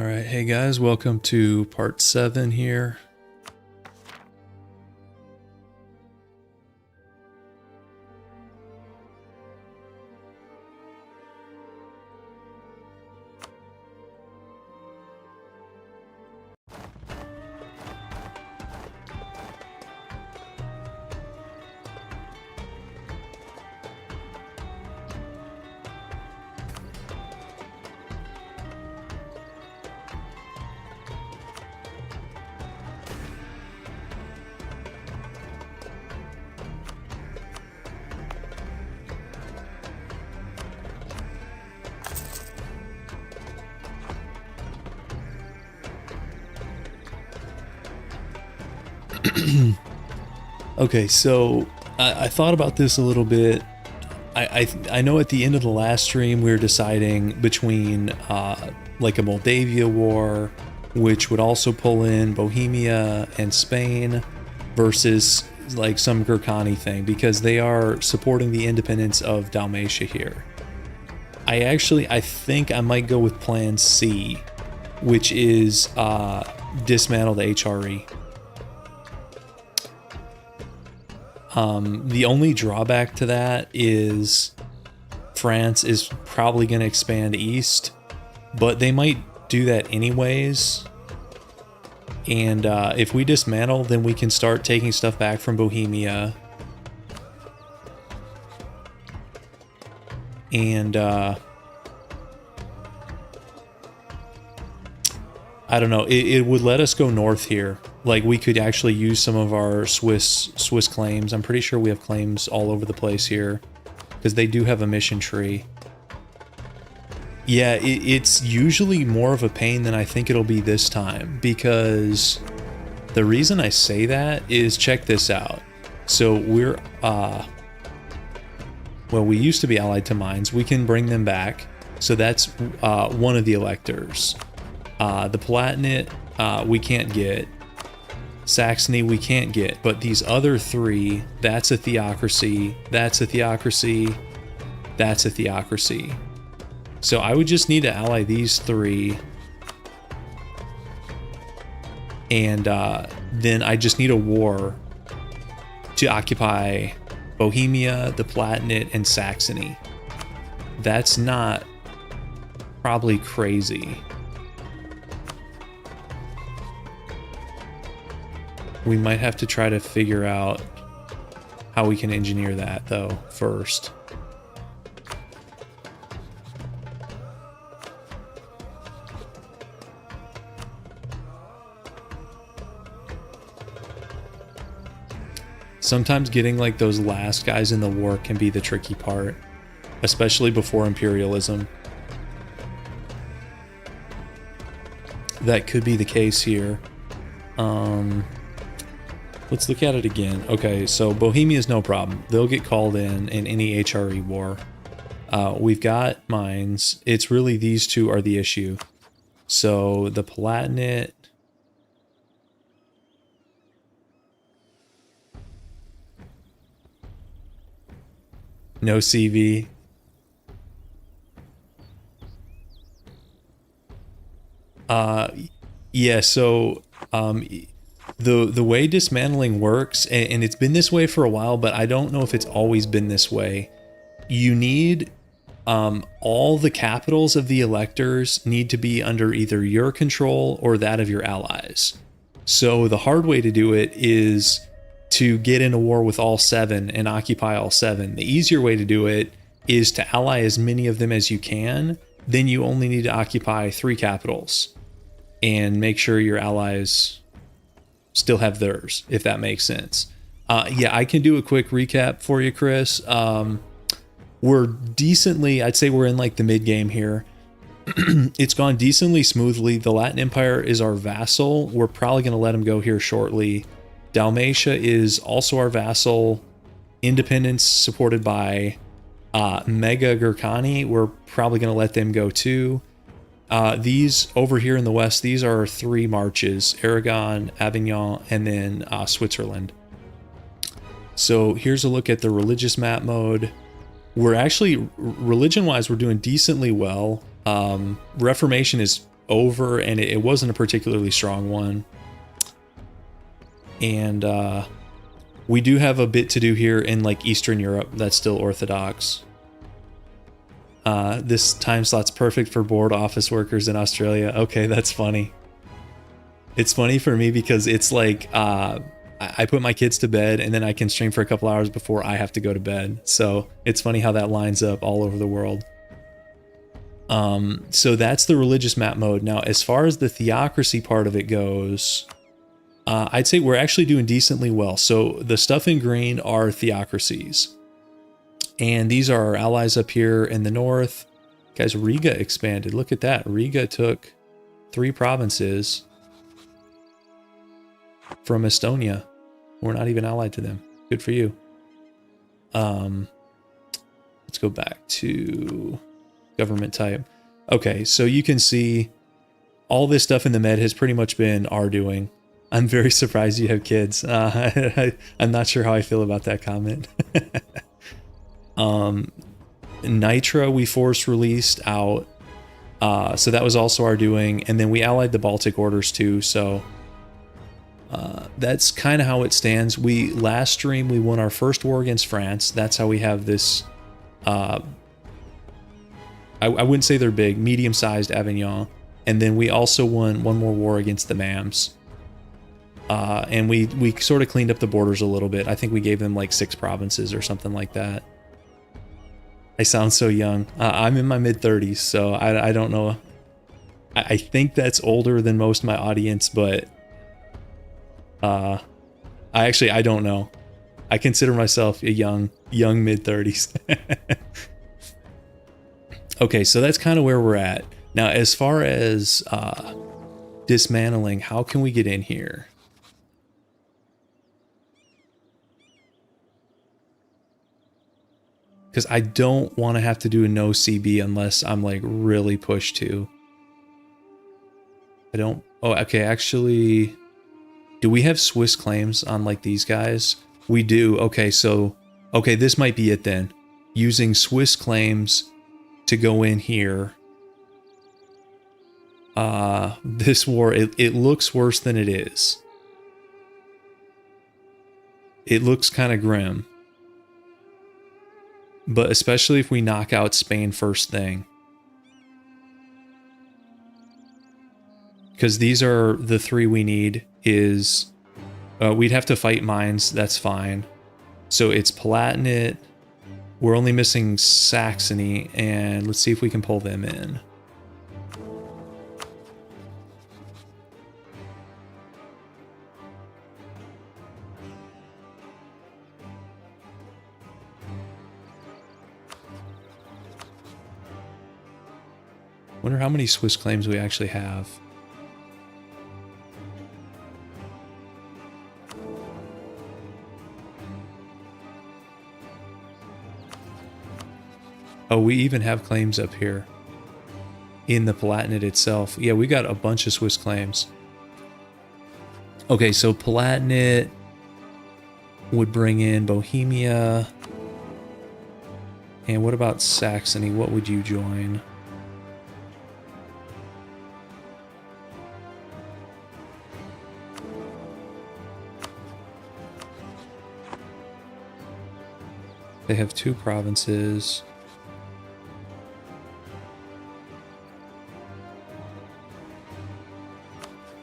All right, hey guys, welcome to part 7 here. Okay, so I thought about this a little bit. I know at the end of the last stream we were deciding between like a Moldavia war, which would also pull in Bohemia and Spain, versus like some Gurkhani thing, because they are supporting the independence of Dalmatia here. I think I might go with plan C, which is dismantle the HRE. The only drawback to that is France is probably going to expand east, but they might do that anyways. And if we dismantle, then we can start taking stuff back from Bohemia. And I don't know, it would let us go north here. Like, we could actually use some of our Swiss claims. I'm pretty sure we have claims all over the place here, because they do have a mission tree. Yeah, it's usually more of a pain than I think it'll be this time, because the reason I say that is, check this out. So we're, well, we used to be allied to mines. We can bring them back. So that's one of the electors. The Palatinate, we can't get. Saxony we can't get, but these other three, that's a theocracy, that's a theocracy, that's a theocracy. So I would just need to ally these three, and then I just need a war to occupy Bohemia, the Palatinate, and Saxony. That's not probably crazy. We might have to try to figure out how we can engineer that, though, first. Sometimes getting like those last guys in the war can be the tricky part, especially before imperialism. That could be the case here. Let's look at it again. Okay, so Bohemia is no problem. They'll get called in any HRE war. We've got mines. It's really these two are the issue. So the Palatinate. No CV. Yeah, so the way dismantling works, and it's been this way for a while, but I don't know if it's always been this way. You need all the capitals of the electors need to be under either your control or that of your allies. So the hard way to do it is to get in a war with all 7 and occupy all 7. The easier way to do it is to ally as many of them as you can. Then you only need to occupy 3 capitals and make sure your allies still have theirs, if that makes sense. Yeah, I can do a quick recap for you, Chris. We're decently, I'd say we're in like the mid game here. It's gone decently smoothly. The Latin Empire is our vassal. We're probably going to let him go here shortly. Dalmatia is also our vassal. Independence supported by Mega Gurkhani. We're probably going to let them go too. These over here in the west, these are 3 marches: Aragon, Avignon, and then Switzerland. So here's a look at the religious map mode. We're actually, religion-wise, we're doing decently well. Reformation is over, and it wasn't a particularly strong one. And we do have a bit to do here in like Eastern Europe that's still Orthodox. This time slot's perfect for bored office workers in Australia. Okay, that's funny. It's funny for me because it's like I put my kids to bed and then I can stream for a couple hours before I have to go to bed. So it's funny how that lines up all over the world. So that's the religious map mode. Now, as far as the theocracy part of it goes, I'd say we're actually doing decently well. So the stuff in green are theocracies. And these are our allies up here in the north. Guys, Riga expanded. Look at that. Riga took 3 provinces from Estonia. We're not even allied to them. Good for you. Let's go back to government type. Okay, so you can see all this stuff in the med has pretty much been our doing. I'm very surprised you have kids. I'm not sure how I feel about that comment. Nitra we force released out. So that was also our doing. And then we allied the Baltic orders too. So that's kind of how it stands. Last stream, we won our first war against France. That's how we have this, I wouldn't say they're big, medium-sized Avignon. And then we also won one more war against the Mams. And we sort of cleaned up the borders a little bit. I think we gave them like 6 provinces or something like that. I sound so young. I'm in my mid-30s, so I don't know. I think that's older than most of my audience, but I don't know. I consider myself a young mid-30s. Okay, so that's kind of where we're at. Now, as far as dismantling, how can we get in here? Because I don't want to have to do a no CB unless I'm like really pushed to. I don't. Oh, okay. Actually, do we have Swiss claims on like these guys? We do. Okay, so okay, this might be it then. Using Swiss claims to go in here. This war, it looks worse than it is. It looks kind of grim. But especially if we knock out Spain first thing. Because these are the 3 we need is... we'd have to fight mines, that's fine. So it's Palatinate. We're only missing Saxony, and let's see if we can pull them in. Wonder how many Swiss claims we actually have. Oh, we even have claims up here in the Palatinate itself. Yeah, we got a bunch of Swiss claims. Okay, so Palatinate would bring in Bohemia. And what about Saxony? What would you join? They have 2 provinces.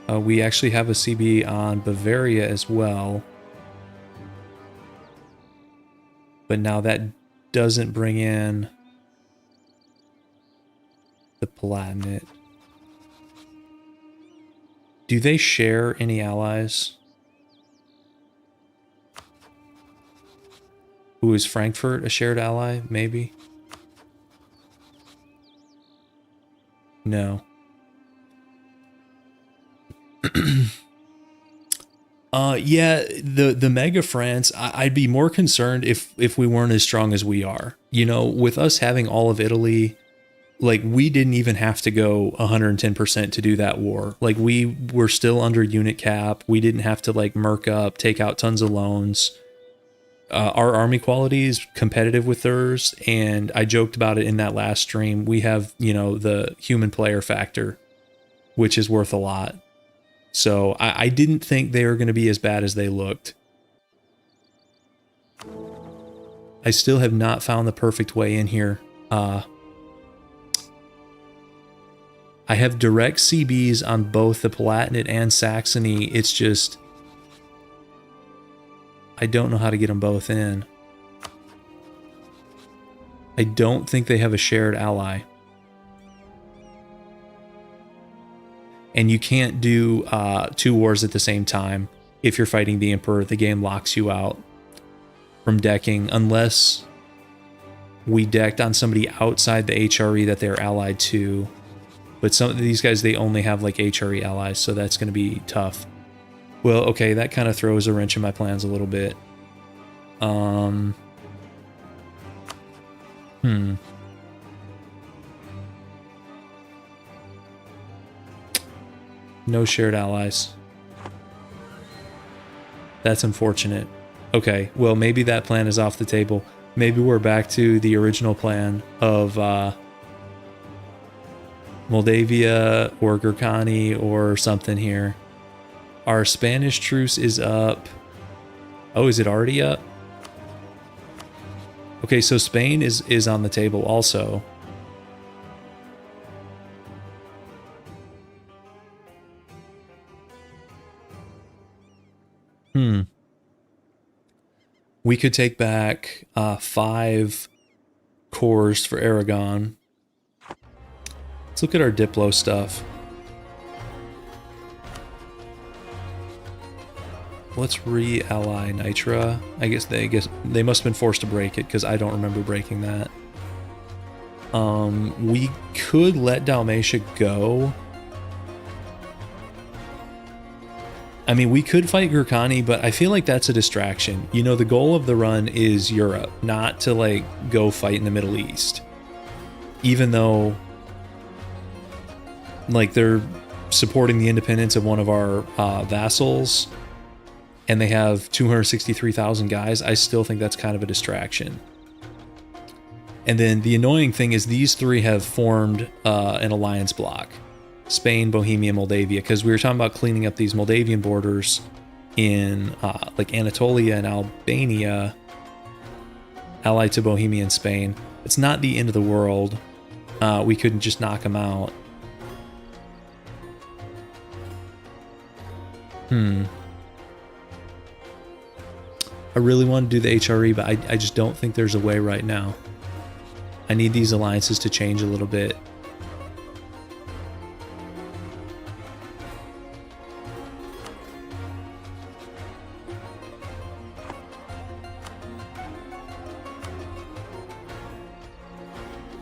We actually have a CB on Bavaria as well. But now that doesn't bring in the Palatinate. Do they share any allies? Who is Frankfurt a shared ally? Maybe? No. Yeah, the Mega France, I'd be more concerned if we weren't as strong as we are. You know, with us having all of Italy, like we didn't even have to go 110% to do that war. Like we were still under unit cap. We didn't have to like merc up, take out tons of loans. Our army quality is competitive with theirs, and I joked about it in that last stream. We have, you know, the human player factor. which is worth a lot. So I didn't think they were going to be as bad as they looked. I still have not found the perfect way in here. I have direct CBs on both the Palatinate and Saxony. It's just, I don't know how to get them both in. I don't think they have a shared ally. And you can't do 2 wars at the same time. If you're fighting the Emperor, the game locks you out from decking unless we decked on somebody outside the HRE that they're allied to. But some of these guys, they only have like HRE allies, so that's going to be tough. Well, okay, that kind of throws a wrench in my plans a little bit. No shared allies. That's unfortunate. Okay, well, maybe that plan is off the table. Maybe we're back to the original plan of Moldavia or Gurkhani or something here. Our Spanish truce is up. Oh, is it already up? Okay, so Spain is on the table also. We could take back 5 cores for Aragon. Let's look at our Diplo stuff. Let's re-ally Nitra. I guess they must have been forced to break it because I don't remember breaking that. We could let Dalmatia go. I mean, we could fight Gurkhani, but I feel like that's a distraction. You know, the goal of the run is Europe, not to like go fight in the Middle East. Even though like they're supporting the independence of one of our vassals and they have 263,000 guys, I still think that's kind of a distraction. And then the annoying thing is these 3 have formed an alliance block. Spain, Bohemia, Moldavia, because we were talking about cleaning up these Moldavian borders in like Anatolia and Albania, allied to Bohemia and Spain. It's not the end of the world. We couldn't just knock them out. I really want to do the HRE, but I just don't think there's a way right now. I need these alliances to change a little bit.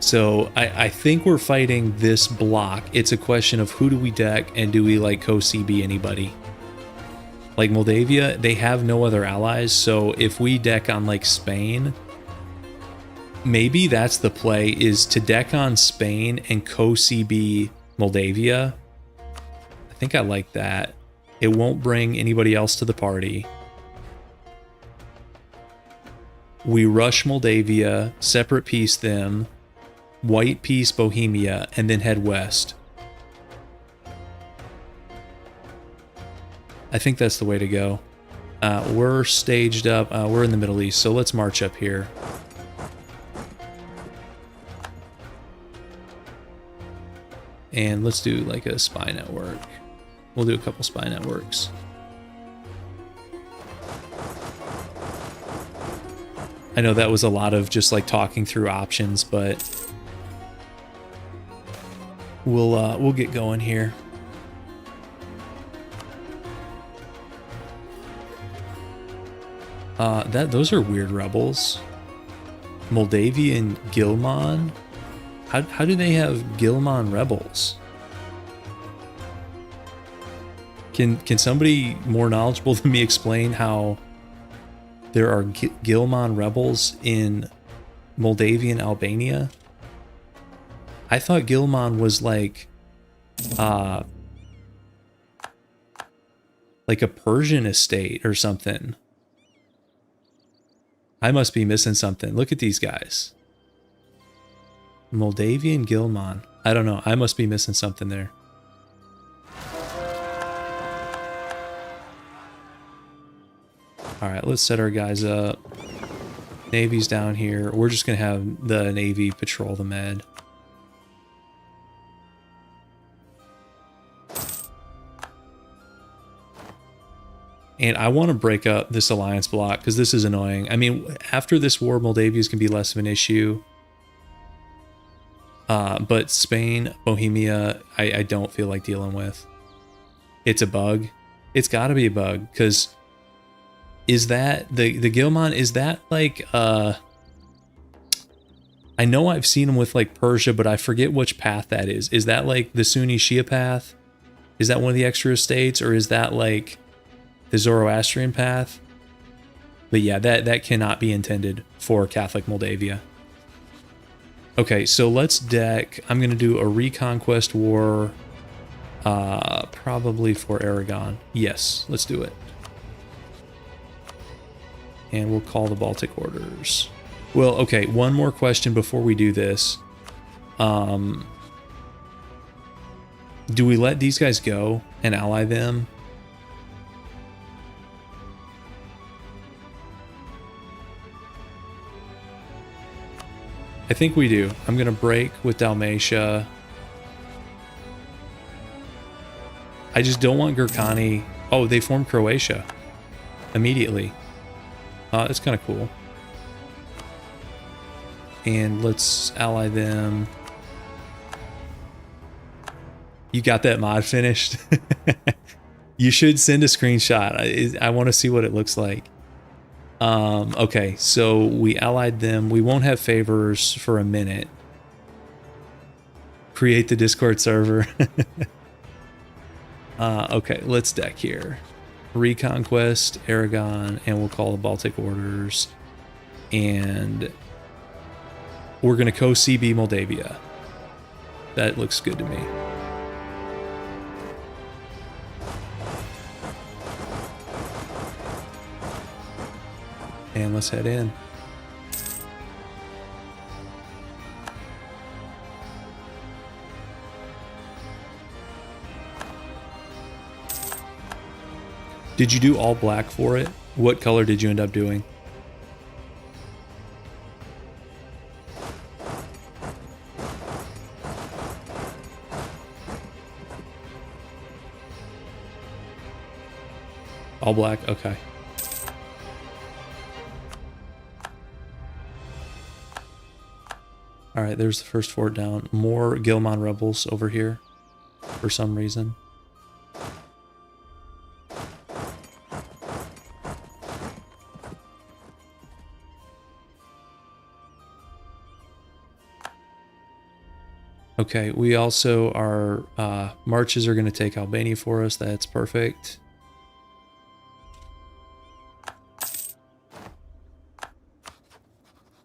So I think we're fighting this block. It's a question of who do we deck and do we like co-CB anybody? Like Moldavia, they have no other allies. So if we deck on like Spain, maybe that's the play, is to deck on Spain and co-CB Moldavia. I think I like that. It won't bring anybody else to the party. We rush Moldavia, separate piece them, white piece Bohemia, and then head west. I think that's the way to go. We're staged up. We're in the Middle East, so let's march up here. And let's do like a spy network. We'll do a couple spy networks. I know that was a lot of just like talking through options, but we'll get going here. Those are weird rebels. Moldavian Gilman? How do they have Gilman rebels? Can somebody more knowledgeable than me explain how there are Gilman rebels in Moldavian Albania? I thought Gilman was like a Persian estate or something. I must be missing something. Look at these guys. Moldavian Gilman. I don't know. I must be missing something there. All right, let's set our guys up. Navy's down here. We're just going to have the Navy patrol the Med. And I want to break up this alliance block because this is annoying. I mean, after this war, Moldavia is going to be less of an issue. But Spain, Bohemia, I don't feel like dealing with. It's a bug. It's got to be a bug because is that the Gilman? Is that like I know I've seen them with like Persia, but I forget which path that is. Is that like the Sunni Shia path? Is that one of the extra estates, or is that like the Zoroastrian path? But yeah, that cannot be intended for Catholic Moldavia. Okay, so let's deck. I'm going to do a reconquest war, probably for Aragon. Yes, let's do it. And we'll call the Baltic orders. Well, okay, one more question before we do this. Do we let these guys go and ally them? I think we do. I'm going to break with Dalmatia. I just don't want Gurkhani. Oh, they formed Croatia immediately. That's kind of cool. And let's ally them. You got that mod finished? You should send a screenshot. I want to see what it looks like. Okay, so we allied them. We won't have favors for a minute. Create the Discord server. Okay, let's deck here. Reconquest, Aragon, and we'll call the Baltic orders. And we're going to co-CB Moldavia. That looks good to me. And let's head in. Did you do all black for it? What color did you end up doing? All black? Okay. Alright, there's the first fort down. More Gilman rebels over here for some reason. Okay, we also, our marches are going to take Albania for us. That's perfect.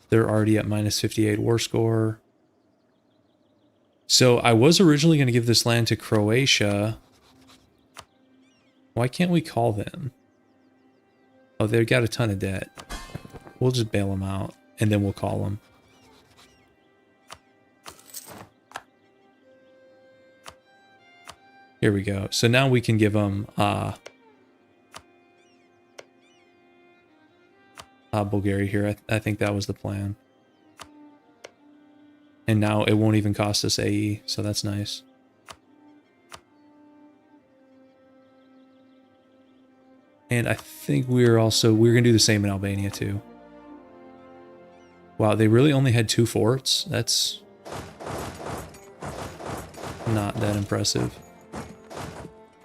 They're already at minus 58 war score. So I was originally going to give this land to Croatia. Why can't we call them? Oh, they've got a ton of debt. We'll just bail them out, and then we'll call them. Here we go. So now we can give them Bulgaria here. I think that was the plan. And now it won't even cost us AE, so that's nice. And I think we're going to do the same in Albania too. Wow, they really only had 2 forts? That's not that impressive.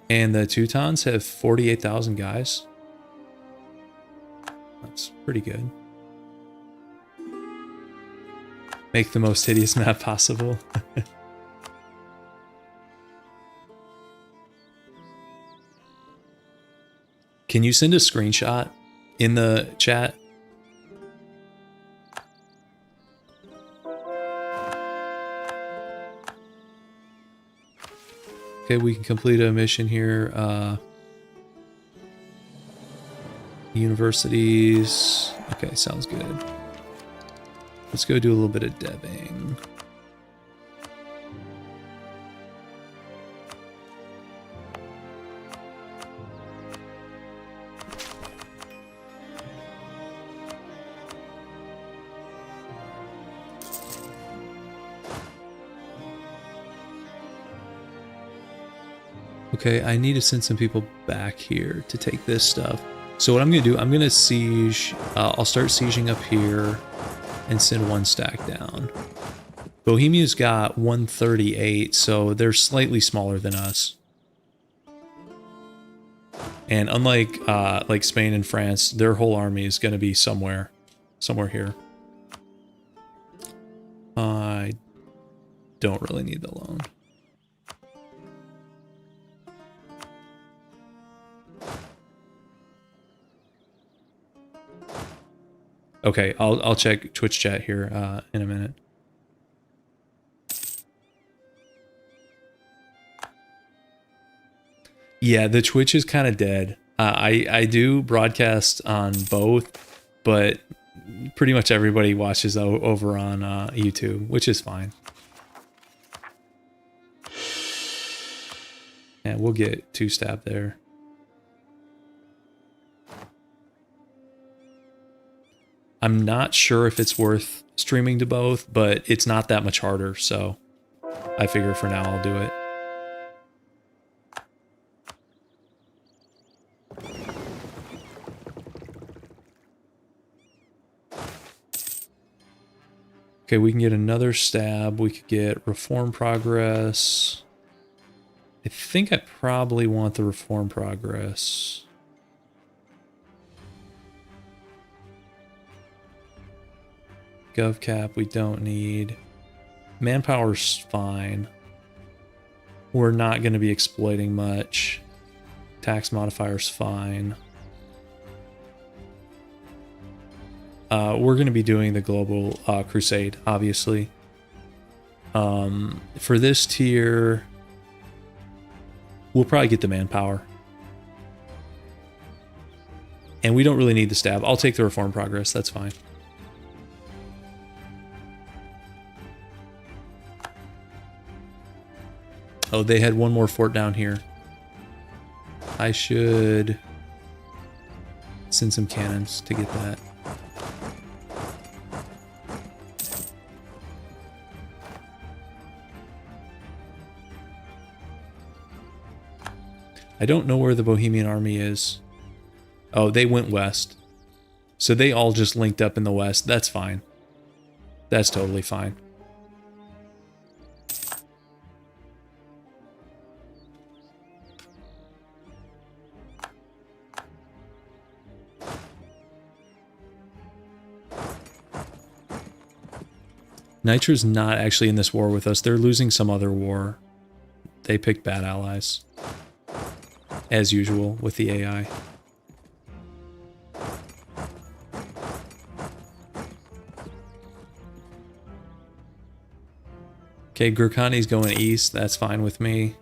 And the Teutons have 48,000 guys. That's pretty good. Make the most hideous map possible. Can you send a screenshot in the chat? Okay, we can complete a mission here. Universities. Okay, sounds good. Let's go do a little bit of debbing. Okay, I need to send some people back here to take this stuff. So what I'm going to do, I'm going to siege, I'll start sieging up here and send one stack down. Bohemia's got 138, so they're slightly smaller than us. And unlike like Spain and France, their whole army is going to be somewhere here. I don't really need the loan. Okay, I'll check Twitch chat here in a minute. Yeah, the Twitch is kind of dead. I do broadcast on both, but pretty much everybody watches over on YouTube, which is fine. And we'll get 2-stab there. I'm not sure if it's worth streaming to both, but it's not that much harder, so I figure for now I'll do it. Okay, we can get another stab. We could get reform progress. I think I probably want the reform progress. Gov cap we don't need. Manpower's fine. We're not going to be exploiting much. Tax modifier's fine. We're going to be doing the global crusade, obviously. For this tier, we'll probably get the manpower. And we don't really need the stab. I'll take the reform progress, that's fine. Oh, they had one more fort down here. I should send some cannons to get that. I don't know where the Bohemian army is. Oh, they went west. So they all just linked up in the west. That's fine. That's totally fine. Nitra's not actually in this war with us. They're losing some other war. They picked bad allies. As usual with the AI. Okay, Gurkhani's going east. That's fine with me.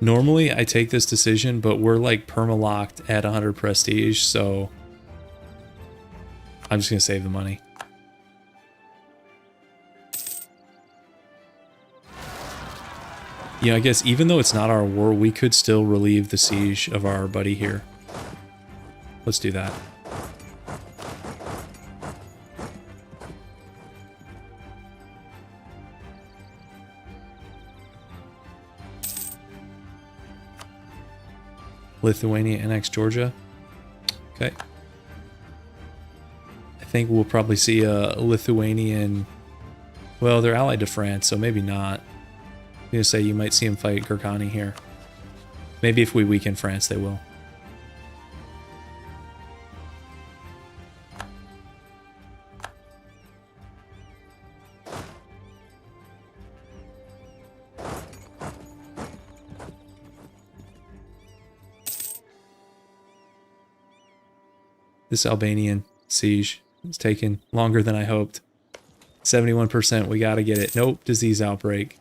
Normally, I take this decision, but we're like perma-locked at 100 prestige, so I'm just going to save the money. You know, I guess even though it's not our war, we could still relieve the siege of our buddy here. Let's do that. Lithuania annex Georgia. Okay. I think we'll probably see a Lithuanian... Well, they're allied to France, so maybe not. I'm going to say you might see them fight Gurkhani here. Maybe if we weaken France, they will. This Albanian siege is taking longer than I hoped. 71%, we gotta get it. Nope, disease outbreak.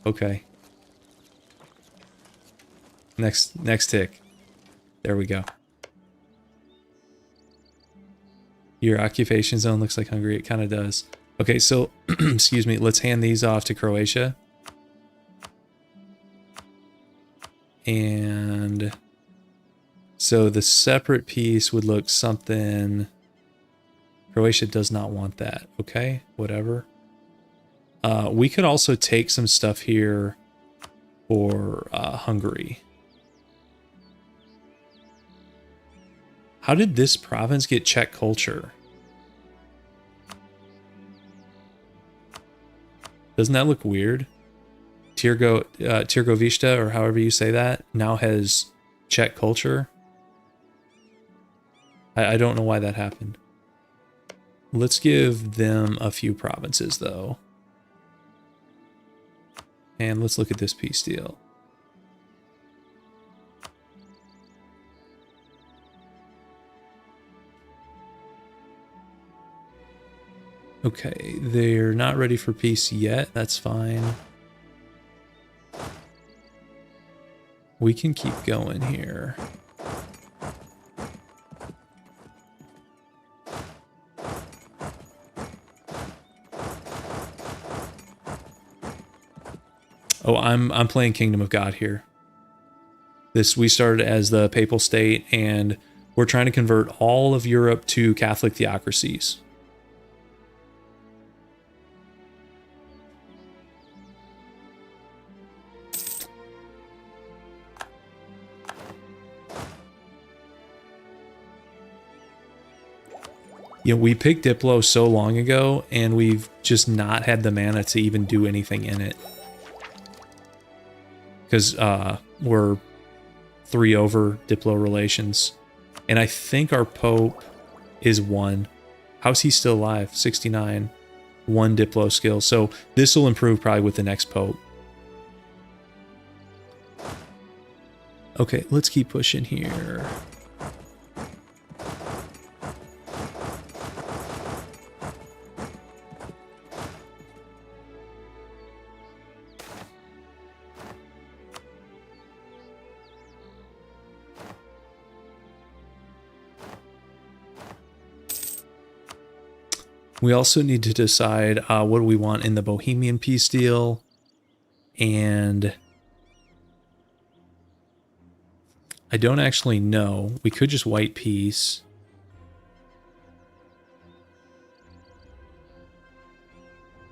Okay. Next tick. There we go. Your occupation zone looks like Hungary. It kind of does. Okay, so, excuse me, let's hand these off to Croatia. And so the separate piece would look something... Croatia does not want that. Okay, whatever. We could also take some stuff here for Hungary. How did this province get Czech culture? Doesn't that look weird? Tirgovishta, or however you say that, now has Czech culture. I don't know why that happened. Let's give them a few provinces, though. And let's look at this peace deal. Okay, they're not ready for peace yet. That's fine. We can keep going here. Oh, I'm playing Kingdom of God here. We started as the Papal State, and we're trying to convert all of Europe to Catholic theocracies. You know, we picked Diplo so long ago, and we've just not had the mana to even do anything in it. Because we're 3 over Diplo relations. And I think our Pope is 1. How's he still alive? 69. 1 Diplo skill. So this will improve probably with the next Pope. Okay, let's keep pushing here. We also need to decide what do we want in the Bohemian peace deal, and I don't actually know. We could just white peace.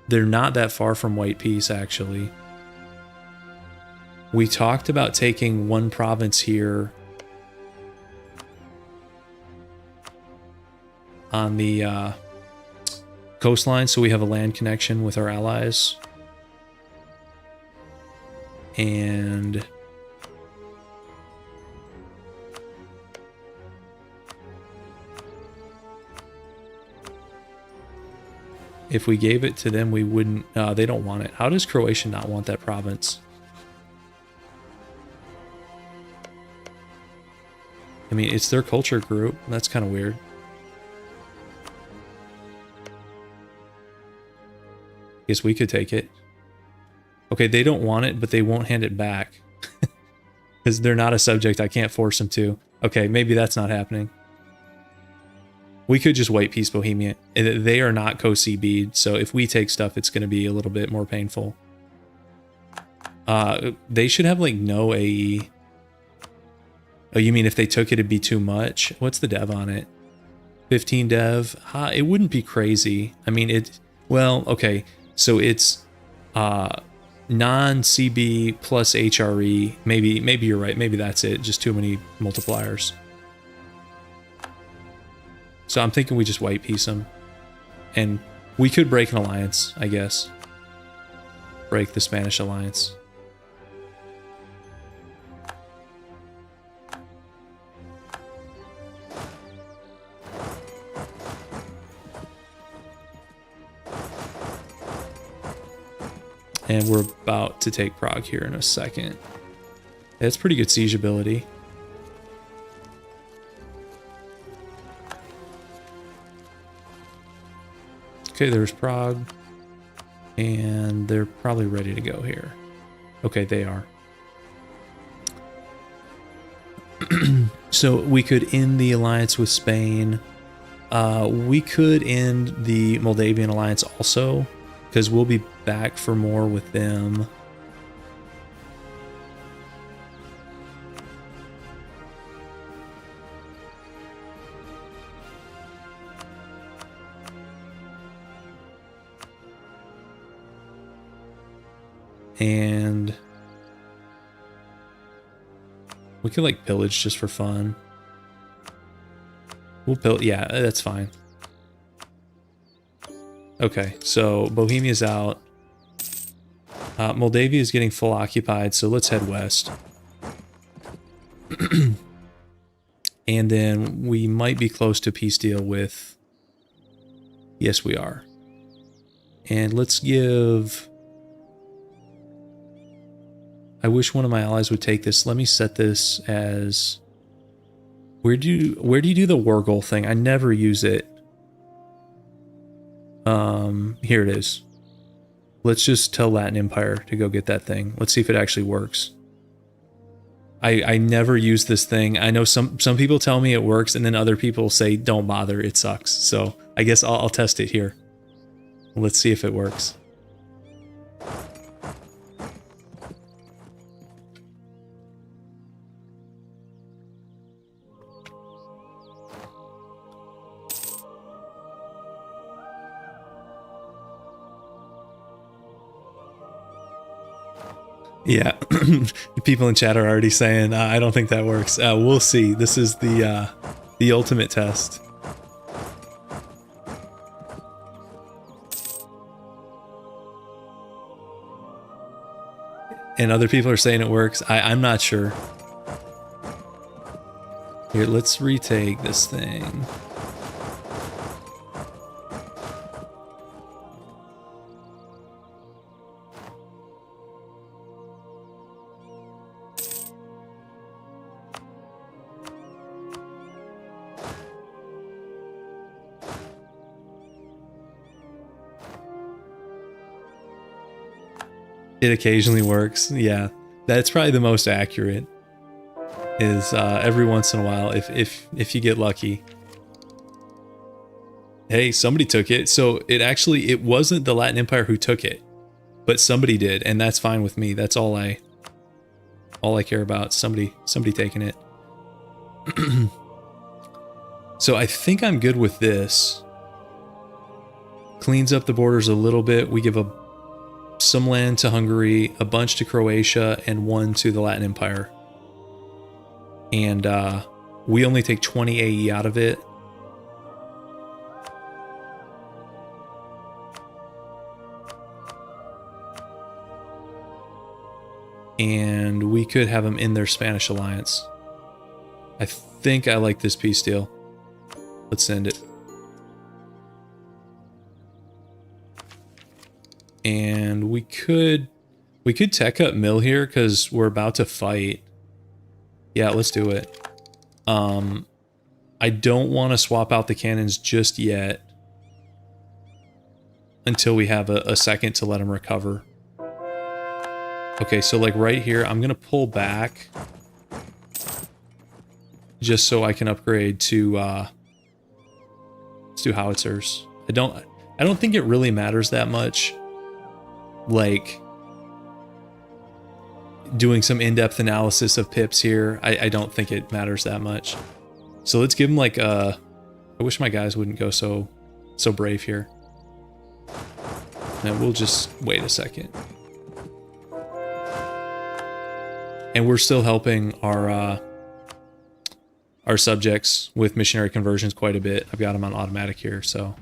They're not that far from white peace, actually. We talked about taking 1 province here on the coastline, so we have a land connection with our allies. And if we gave it to them, we wouldn't... they don't want it. How does Croatia not want that province? I mean, it's their culture group. That's kind of weird. Guess we could take it. Okay, they don't want it, but they won't hand it back. Because they're not a subject. I can't force them to. Okay, maybe that's not happening. We could just white peace Bohemia. They are not co-CB'd, so if we take stuff, it's going to be a little bit more painful. They should have, like, no AE. Oh, you mean if they took it, it'd be too much? What's the dev on it? 15 dev? It wouldn't be crazy. I mean, well, okay. So it's non-CB plus HRE. Maybe you're right. Maybe that's it. Just too many multipliers. So I'm thinking we just white peace them. And we could break an alliance, I guess. Break the Spanish alliance. And we're about to take Prague here in a second. It's pretty good siege ability. Okay, there's Prague. And they're probably ready to go here. Okay, they are. So we could end the alliance with Spain. We could end the Moldavian alliance also, because we'll be back for more with them. And we could like pillage just for fun. We'll build, yeah, that's fine. Okay, so Bohemia's out. Moldavia is getting full occupied, so let's head west. And then we might be close to a peace deal with... Yes, we are. And let's give... I wish one of my allies would take this. Let me set this as... Where do you do the war goal thing? I never use it. Here it is. Let's just tell Latin Empire to go get that thing. Let's see if it actually works. I never use this thing. I know some people tell me it works, and then other people say don't bother, it sucks. So I guess I'll test it here. Let's see if it works. Yeah, people in chat are already saying, I don't think that works. We'll see. This is the ultimate test. And other people are saying it works. I'm not sure. Here, let's retake this thing. It occasionally works. Yeah, that's probably the most accurate. Is every once in a while, if you get lucky. Hey, somebody took it. So it wasn't the Latin Empire who took it, but somebody did, and that's fine with me. That's all I care about. Somebody taking it. So I think I'm good with this. Cleans up the borders a little bit. We give some land to Hungary, a bunch to Croatia, and one to the Latin Empire. And we only take 20 AE out of it. And we could have them in their Spanish alliance. I think I like this peace deal. Let's send it. And we could tech up mill here because we're about to fight. Yeah, let's do it. I don't want to swap out the cannons just yet until we have a second to let them recover. Okay, so like right here, I'm gonna pull back just so I can upgrade to let's do howitzers. I don't think it really matters that much. Like doing some in-depth analysis of pips here, I don't think it matters that much. So let's give him like I wish my guys wouldn't go so brave here. And we'll just wait a second. And we're still helping our subjects with missionary conversions quite a bit. I've got them on automatic here, so.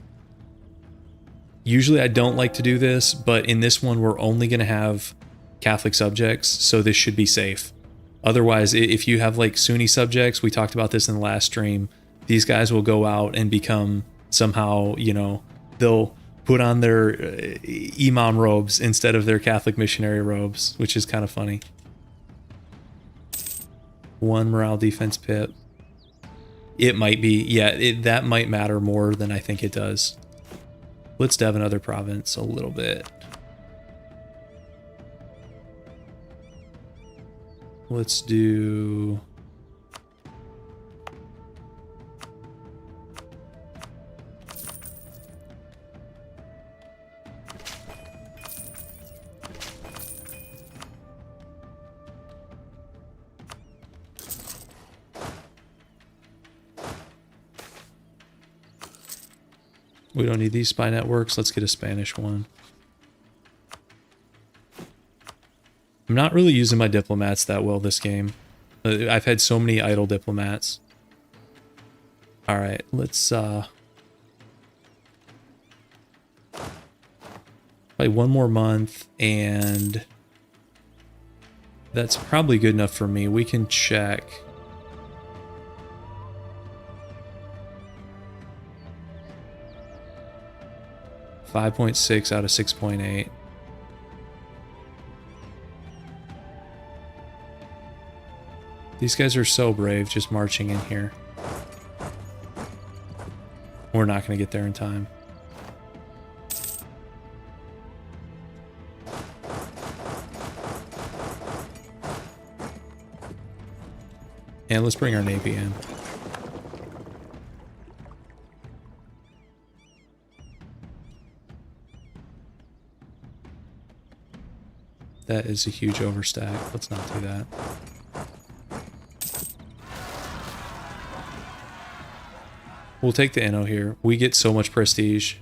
Usually I don't like to do this, but in this one we're only going to have Catholic subjects, so this should be safe. Otherwise, if you have like Sunni subjects, we talked about this in the last stream, these guys will go out and become somehow, you know, they'll put on their imam robes instead of their Catholic missionary robes, which is kind of funny. 1 morale defense pip. It might be, yeah, that might matter more than I think it does. Let's dev another province a little bit. Let's do We don't need these spy networks. Let's get a Spanish one. I'm not really using my diplomats that well this game. I've had so many idle diplomats. All right, let's play one more month, and that's probably good enough for me. We can check. .6 out of 6.8. These guys are so brave just marching in here. We're not going to get there in time. And let's bring our Navy in. That is a huge overstack. Let's not do that. We'll take the Inno here. We get so much prestige.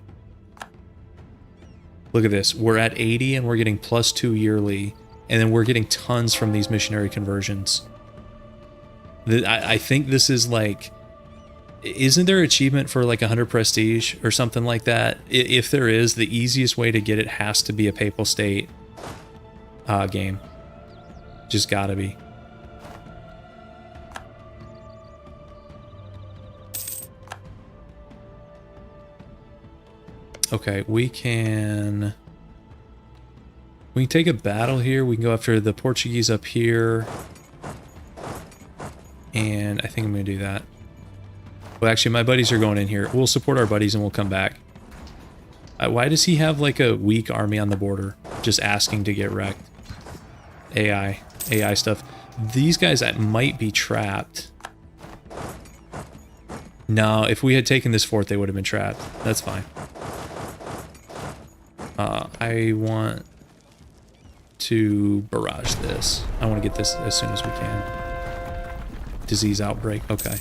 Look at this. We're at 80 and we're getting +2 yearly. And then we're getting tons from these missionary conversions. I think this is like... Isn't there an achievement for like 100 prestige or something like that? If there is, the easiest way to get it has to be a Papal State game. Just gotta be. Okay, we can take a battle here. We can go after the Portuguese up here. And I think I'm going to do that. Well, actually, my buddies are going in here. We'll support our buddies and we'll come back. Why does he have like a weak army on the border? Just asking to get wrecked. AI stuff. These guys might be trapped. No, if we had taken this fort, they would have been trapped. That's fine. I want to barrage this. I want to get this as soon as we can. Disease outbreak. Okay.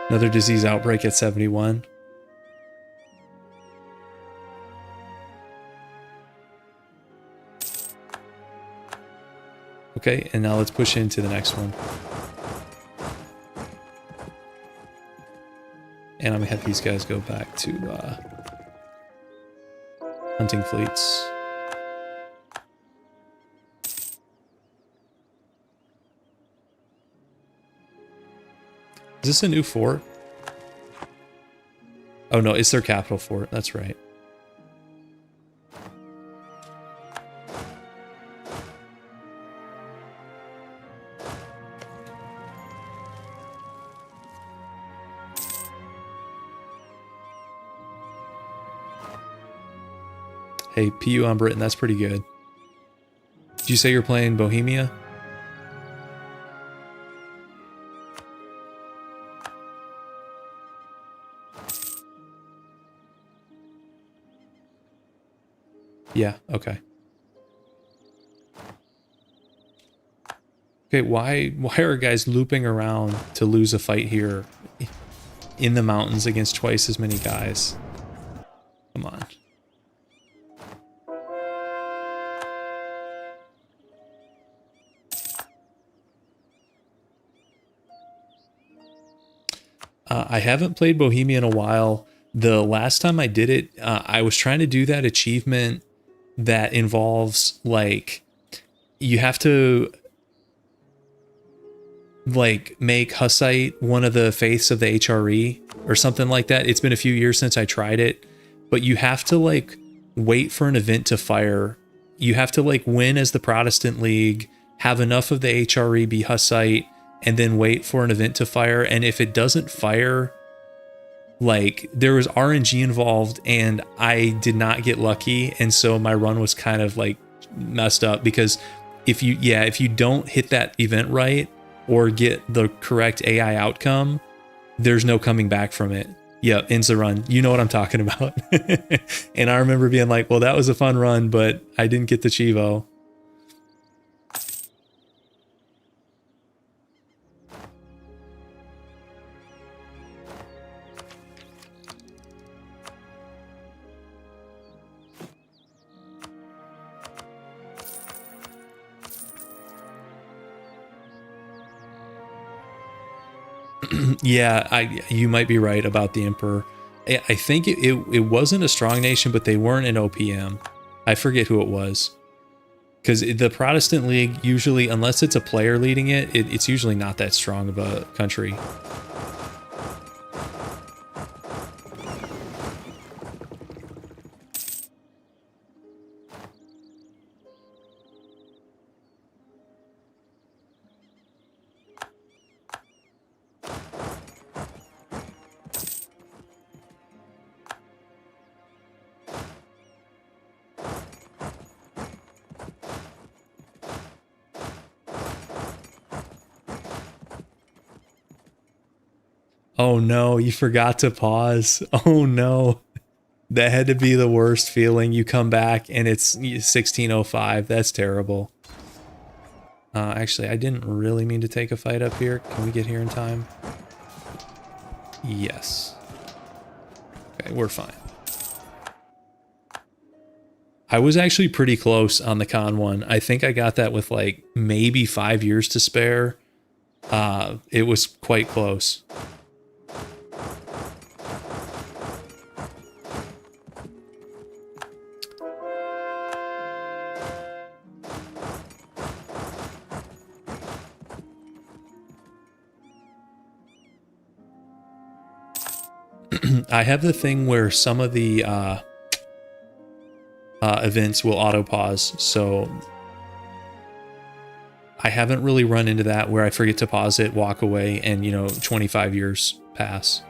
Another disease outbreak at 71. Okay, and now let's push into the next one. And I'm gonna have these guys go back to hunting fleets. Is this a new fort? Oh no, it's their capital fort. That's right. Hey, PU on Britain, that's pretty good. Did you say you're playing Bohemia? Yeah, okay. Okay, why are guys looping around to lose a fight here in the mountains against twice as many guys? Come on. I haven't played Bohemia in a while. The last time I did it, I was trying to do that achievement that involves, like, you have to, like, make Hussite one of the faiths of the HRE or something like that. It's been a few years since I tried it, but you have to, like, wait for an event to fire. You have to, like, win as the Protestant League, have enough of the HRE be Hussite, and then wait for an event to fire. And if it doesn't fire, like, there was RNG involved and I did not get lucky, and so my run was kind of like messed up, because if you don't hit that event right or get the correct AI outcome, there's no coming back from it. Yep, ends the run. You know what I'm talking about. And I remember being like, well, that was a fun run, but I didn't get the Chivo. Yeah, you might be right about the Emperor. I think it wasn't a strong nation, but they weren't an OPM. I forget who it was. Because the Protestant League, usually, unless it's a player leading it, it's usually not that strong of a country. Oh no, you forgot to pause. Oh no. That had to be the worst feeling. You come back and it's 1605. That's terrible. Actually, I didn't really mean to take a fight up here. Can we get here in time? Yes. Okay, we're fine. I was actually pretty close on the con one. I think I got that with like maybe 5 years to spare. It was quite close. I have the thing where some of the events will auto pause, so I haven't really run into that where I forget to pause it, walk away, and 25 years pass.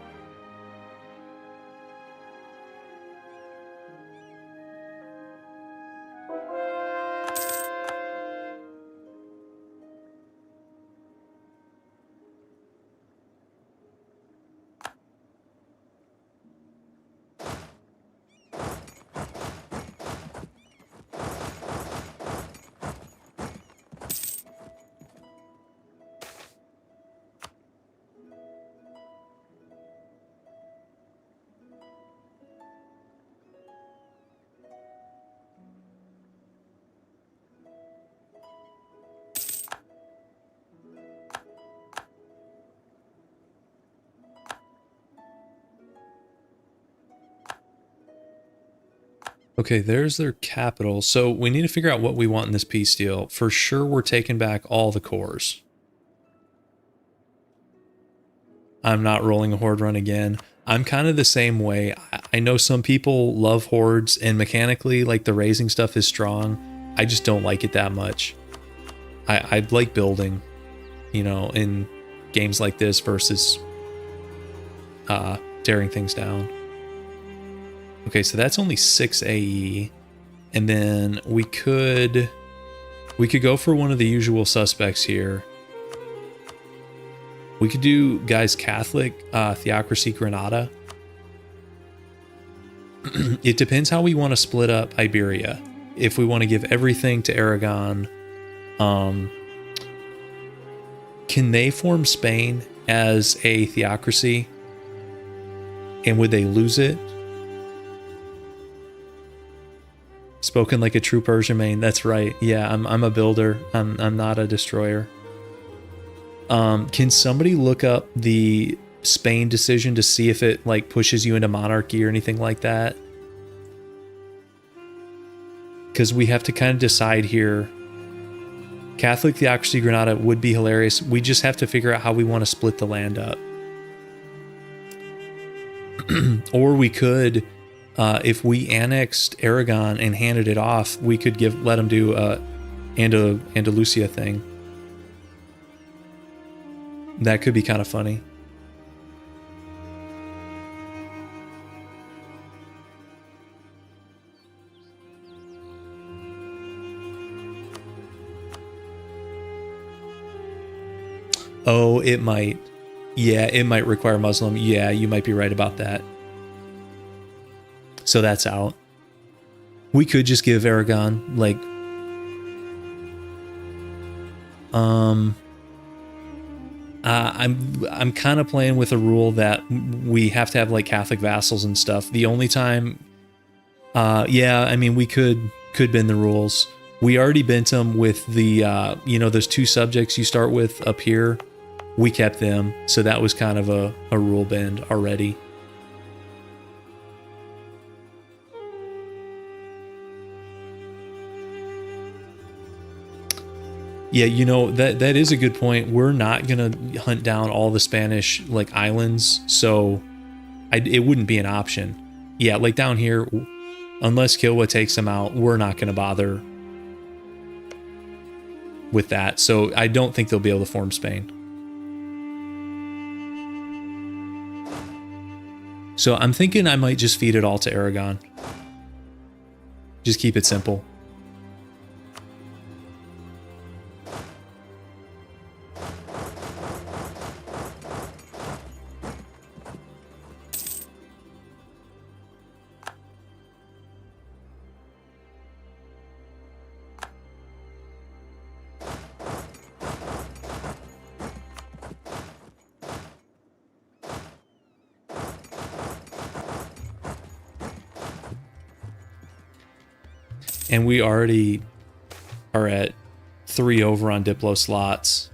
Okay, there's their capital. So we need to figure out what we want in this peace deal. For sure, we're taking back all the cores. I'm not rolling a horde run again. I'm kind of the same way. I know some people love hordes, and mechanically, like, the raising stuff is strong. I just don't like it that much. I like building, in games like this versus tearing things down. Okay, so that's only 6 AE. And then we could go for one of the usual suspects here. We could do guys Catholic, Theocracy, Granada. It depends how we want to split up Iberia. If we want to give everything to Aragon, can they form Spain as a theocracy? And would they lose it? Spoken like a true Persian main. That's right. Yeah, I'm a builder. I'm not a destroyer. Can somebody look up the Spain decision to see if it like pushes you into monarchy or anything like that? Because we have to kind of decide here. Catholic Theocracy Granada would be hilarious. We just have to figure out how we want to split the land up. Or we could, if we annexed Aragon and handed it off, we could let them do Andalusia thing. That could be kind of funny. Oh, it might. Yeah, it might require Muslim. Yeah, you might be right about that. So that's out. We could just give Aragon, like... I'm kind of playing with a rule that we have to have, like, Catholic vassals and stuff. The only time... yeah, I mean, we could bend the rules. We already bent them with the, you know, those 2 subjects you start with up here. We kept them, so that was kind of a rule bend already. Yeah, you know, that is a good point. We're not going to hunt down all the Spanish, like, islands, so it wouldn't be an option. Yeah, like down here, unless Kilwa takes them out, we're not going to bother with that. So I don't think they'll be able to form Spain. So I'm thinking I might just feed it all to Aragon. Just keep it simple. And we already are at 3 over on Diplo slots.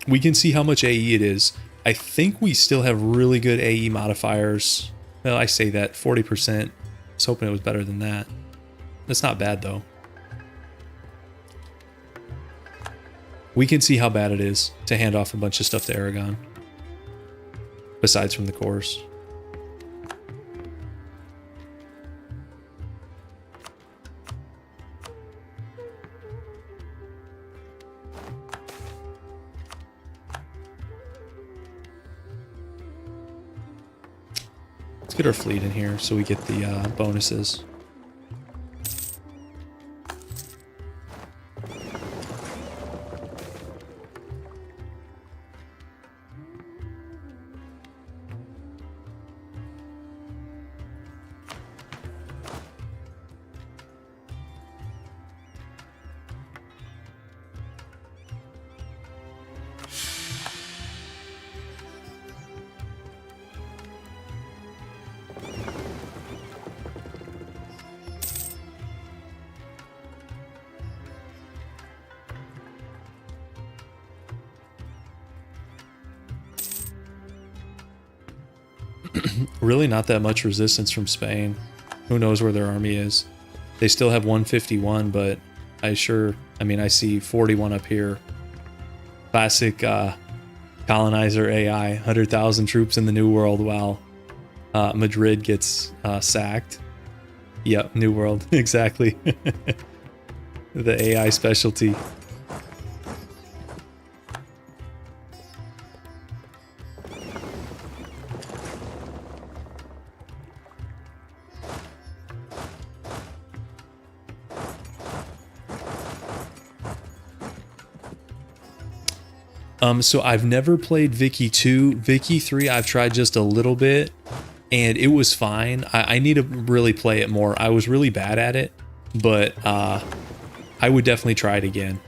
We can see how much AE it is. I think we still have really good AE modifiers. Well, I say that, 40%. I was hoping it was better than that. That's not bad, though. We can see how bad it is to hand off a bunch of stuff to Aragon. Besides from the course. Let's get our fleet in here so we get the bonuses. Really not that much resistance from Spain. Who knows where their army is. They still have 151, but I see 41 up here. Classic colonizer AI. 100,000 troops in the New World while Madrid gets sacked. Yep, New World. Exactly. The AI specialty. So I've never played Vicky 2. Vicky 3 I've tried just a little bit, and it was fine. I need to really play it more. I was really bad at it, but I would definitely try it again.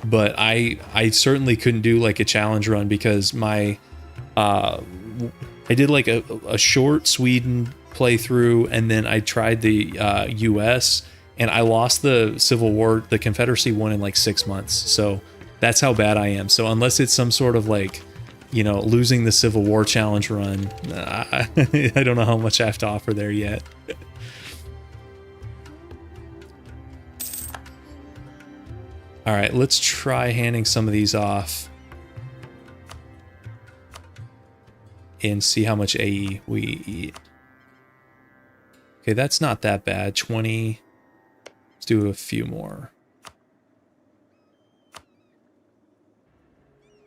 But I certainly couldn't do like a challenge run because my I did like a short Sweden playthrough, and then I tried the US. And I lost the Civil War, the Confederacy won in like 6 months. So that's how bad I am. So unless it's some sort of like, you know, losing the Civil War challenge run, I don't know how much I have to offer there yet. All right, let's try handing some of these off. And see how much AE we eat. Okay, that's not that bad. 20... Let's do a few more.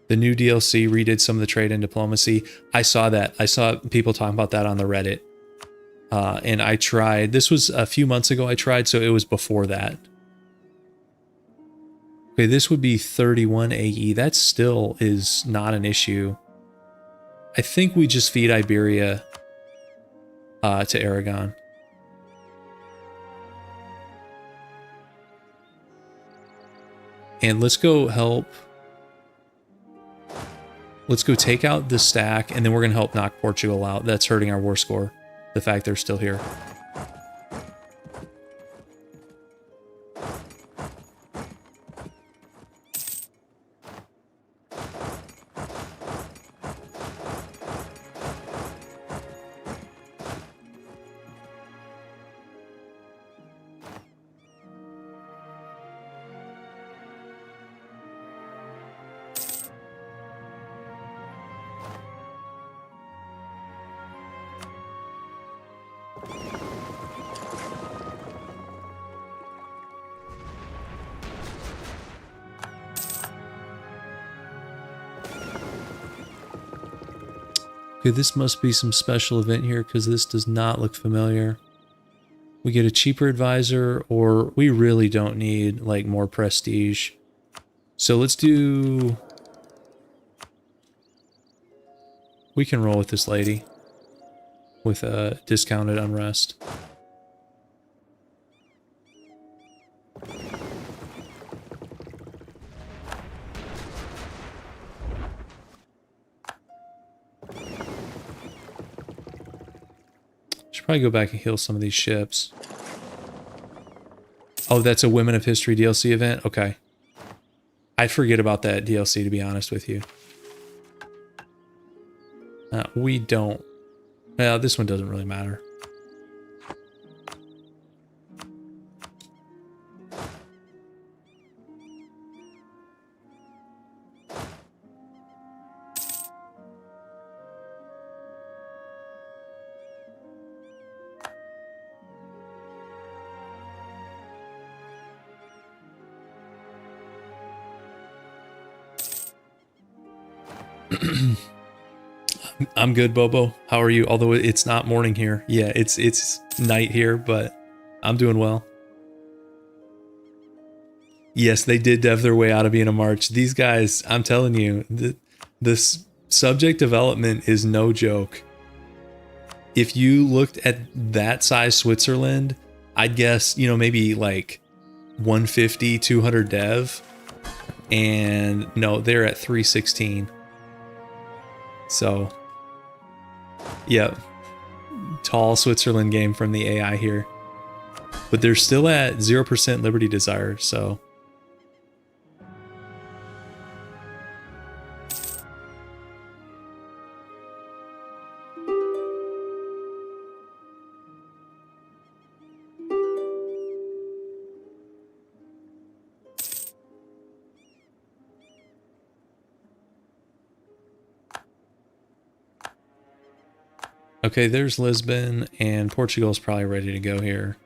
The new DLC redid some of the trade and diplomacy. I saw that. I saw people talking about that on the Reddit. And I tried. This was a few months ago I tried, so it was before that. Okay, this would be 31 AE. That still is not an issue. I think we just feed Iberia to Aragon. And let's go help. Let's go take out the stack, and then we're going to help knock Portugal out. That's hurting our war score, the fact they're still here. Okay, this must be some special event here because this does not look familiar. We get a cheaper advisor, or we really don't need like more prestige. So let's do... We can roll with this lady with a discounted unrest. Should probably go back and heal some of these ships. Oh, that's a Women of History DLC event? Okay. I forget about that DLC, to be honest with you. We don't... Well, this one doesn't really matter. I'm good, Bobo. How are you? Although it's not morning here. Yeah, it's night here, but I'm doing well. Yes, they did dev their way out of being a march. These guys, I'm telling you, this subject development is no joke. If you looked at that size Switzerland, I'd guess, you know, maybe like 150, 200 dev. And no, they're at 316. So, yeah, tall Switzerland game from the AI here. But they're still at 0% Liberty Desire, so... Okay, there's Lisbon, and Portugal's probably ready to go here.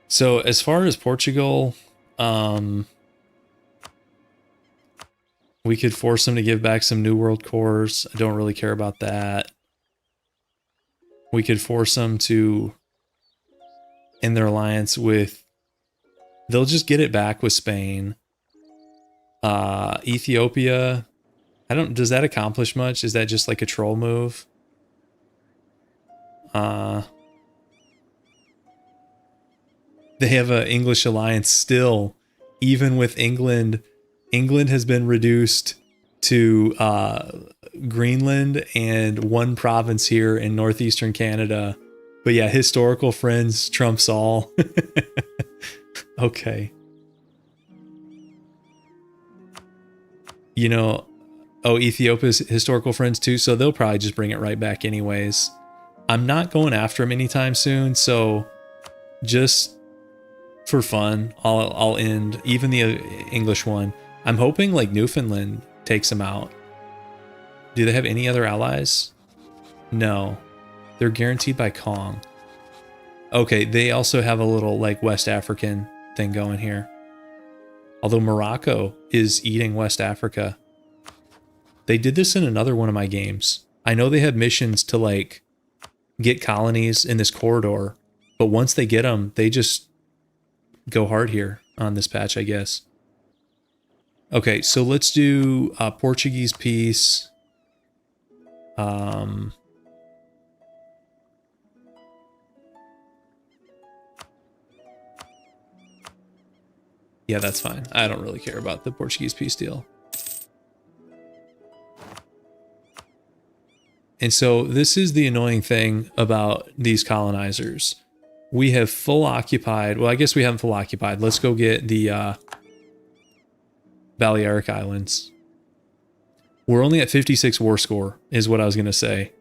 So as far as Portugal, we could force them to give back some New World cores. I don't really care about that. We could force them to end their alliance with... They'll just get it back with Spain. Ethiopia, does that accomplish much? Is that just like a troll move? They have an English alliance still, even with England. England has been reduced to Greenland and one province here in northeastern Canada. But yeah, historical friends trumps all. Okay. You know, oh, Ethiopia's historical friends too, so they'll probably just bring it right back anyways. I'm not going after him anytime soon, so just for fun, I'll end even the English one. I'm hoping like Newfoundland takes him out. Do they have any other allies? No. They're guaranteed by Kong. Okay, they also have a little like West African thing going here. Although Morocco is eating West Africa. They did this in another one of my games. I know they have missions to like get colonies in this corridor, but once they get them, they just go hard here on this patch, I guess. Okay, so let's do Portuguese peace. Yeah, that's fine. I don't really care about the Portuguese peace deal. And so this is the annoying thing about these colonizers. We have full occupied. Well, I guess we haven't full occupied. Let's go get the Balearic Islands. We're only at 56 war score, is what I was going to say.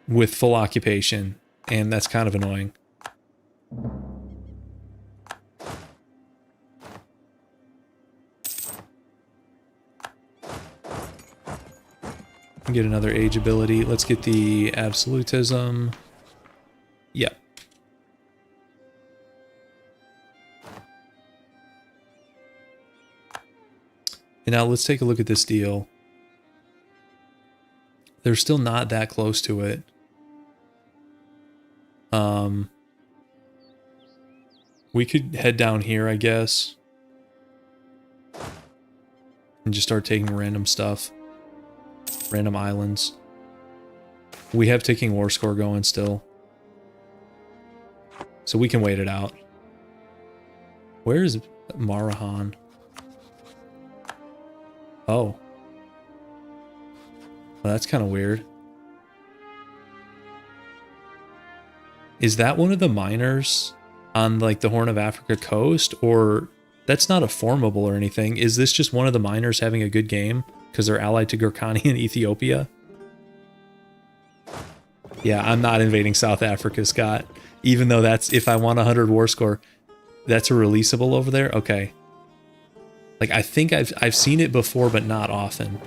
With full occupation. And that's kind of annoying. Get another age ability. Let's get the absolutism. Yep. And now let's take a look at this deal. They're still not that close to it. We could head down here, I guess. And just start taking random stuff. Random islands. We have ticking war score going still. So we can wait it out. Where is Marahan? Oh. Well, that's kind of weird. Is that one of the miners on like the Horn of Africa coast? Or that's not a formable or anything. Is this just one of the miners having a good game? Because they're allied to Gurkhani in Ethiopia? Yeah, I'm not invading South Africa, Scott. Even though that's, if I want 100 war score, that's a releasable over there? Okay. Like, I think I've seen it before, but not often.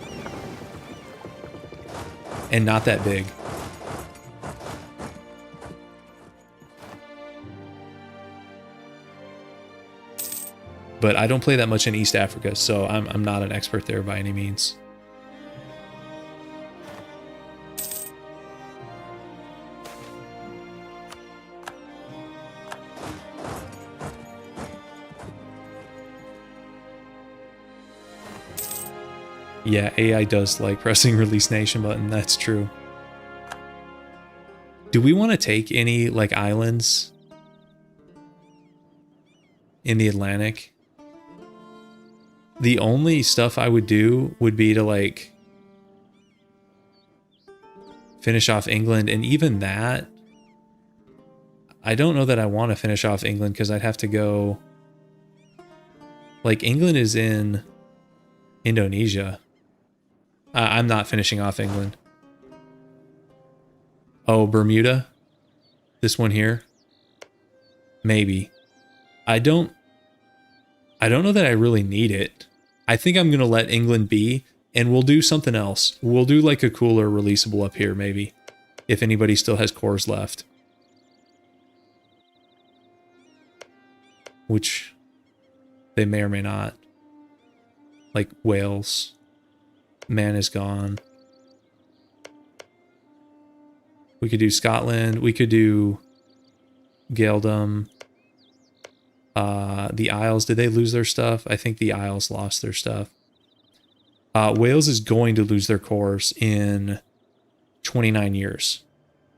And not that big. But I don't play that much in East Africa, so I'm not an expert there by any means. Yeah, AI does like pressing release nation button, that's true. Do we want to take any like islands in the Atlantic? The only stuff I would do would be to like finish off England, and even that, I don't know that I want to finish off England because I'd have to go, like, England is in Indonesia. I'm not finishing off England. Oh, Bermuda? This one here? Maybe. I don't know that I really need it. I think I'm going to let England be, and we'll do something else. We'll do like a cooler releasable up here, maybe. If anybody still has cores left. Which they may or may not. Like Wales. Man is gone. We could do Scotland. We could do Gaeldom. The Isles, did they lose their stuff? I think the Isles lost their stuff. Wales is going to lose their cores in 29 years.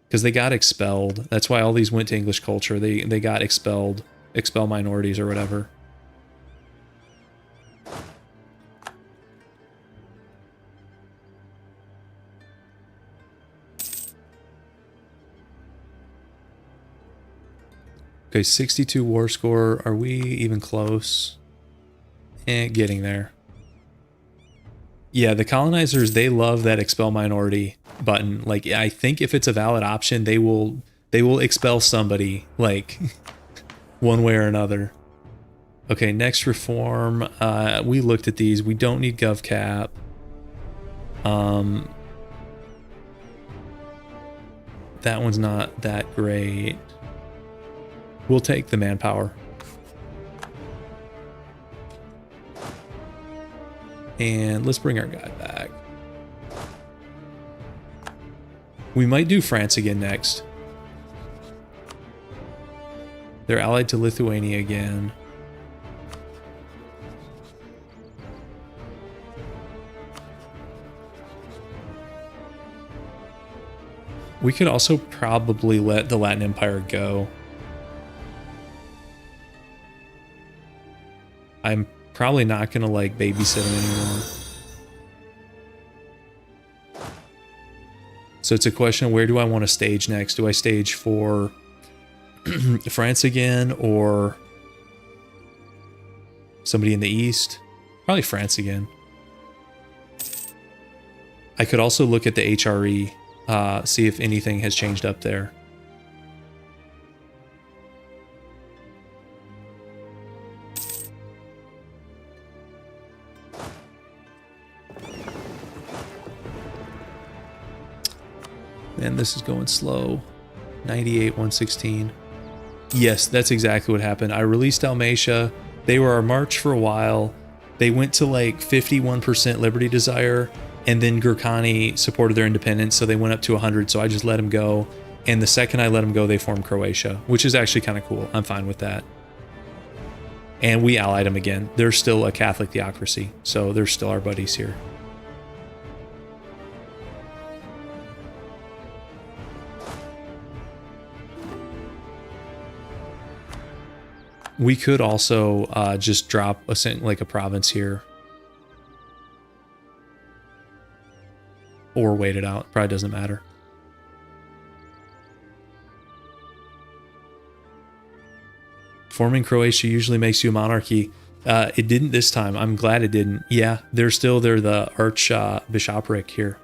Because they got expelled. That's why all these went to English culture. They got expelled. Expel minorities or whatever. Okay, 62 war score. Are we even close? Getting there. Yeah, the colonizers, they love that expel minority button. Like, I think if it's a valid option, they will expel somebody, like, one way or another. Okay, next reform. We looked at these. We don't need GovCap. That one's not that great. We'll take the manpower. And let's bring our guy back. We might do France again next. They're allied to Lithuania again. We could also probably let the Latin Empire go. I'm probably not going to like babysit him anymore. So it's a question of where do I want to stage next? Do I stage for France again or somebody in the east? Probably France again. I could also look at the HRE, see if anything has changed up there. Man, this is going slow. 98, 116. Yes, that's exactly what happened. I released Dalmatia. They were our march for a while. They went to like 51% Liberty Desire, and then Gurkhani supported their independence, so they went up to 100, so I just let them go. And the second I let them go, they formed Croatia, which is actually kind of cool. I'm fine with that. And we allied them again. They're still a Catholic theocracy, so they're still our buddies here. We could also just drop a province here. Or wait it out. Probably doesn't matter. Forming Croatia usually makes you a monarchy. It didn't this time. I'm glad it didn't. Yeah, they're the archbishopric here.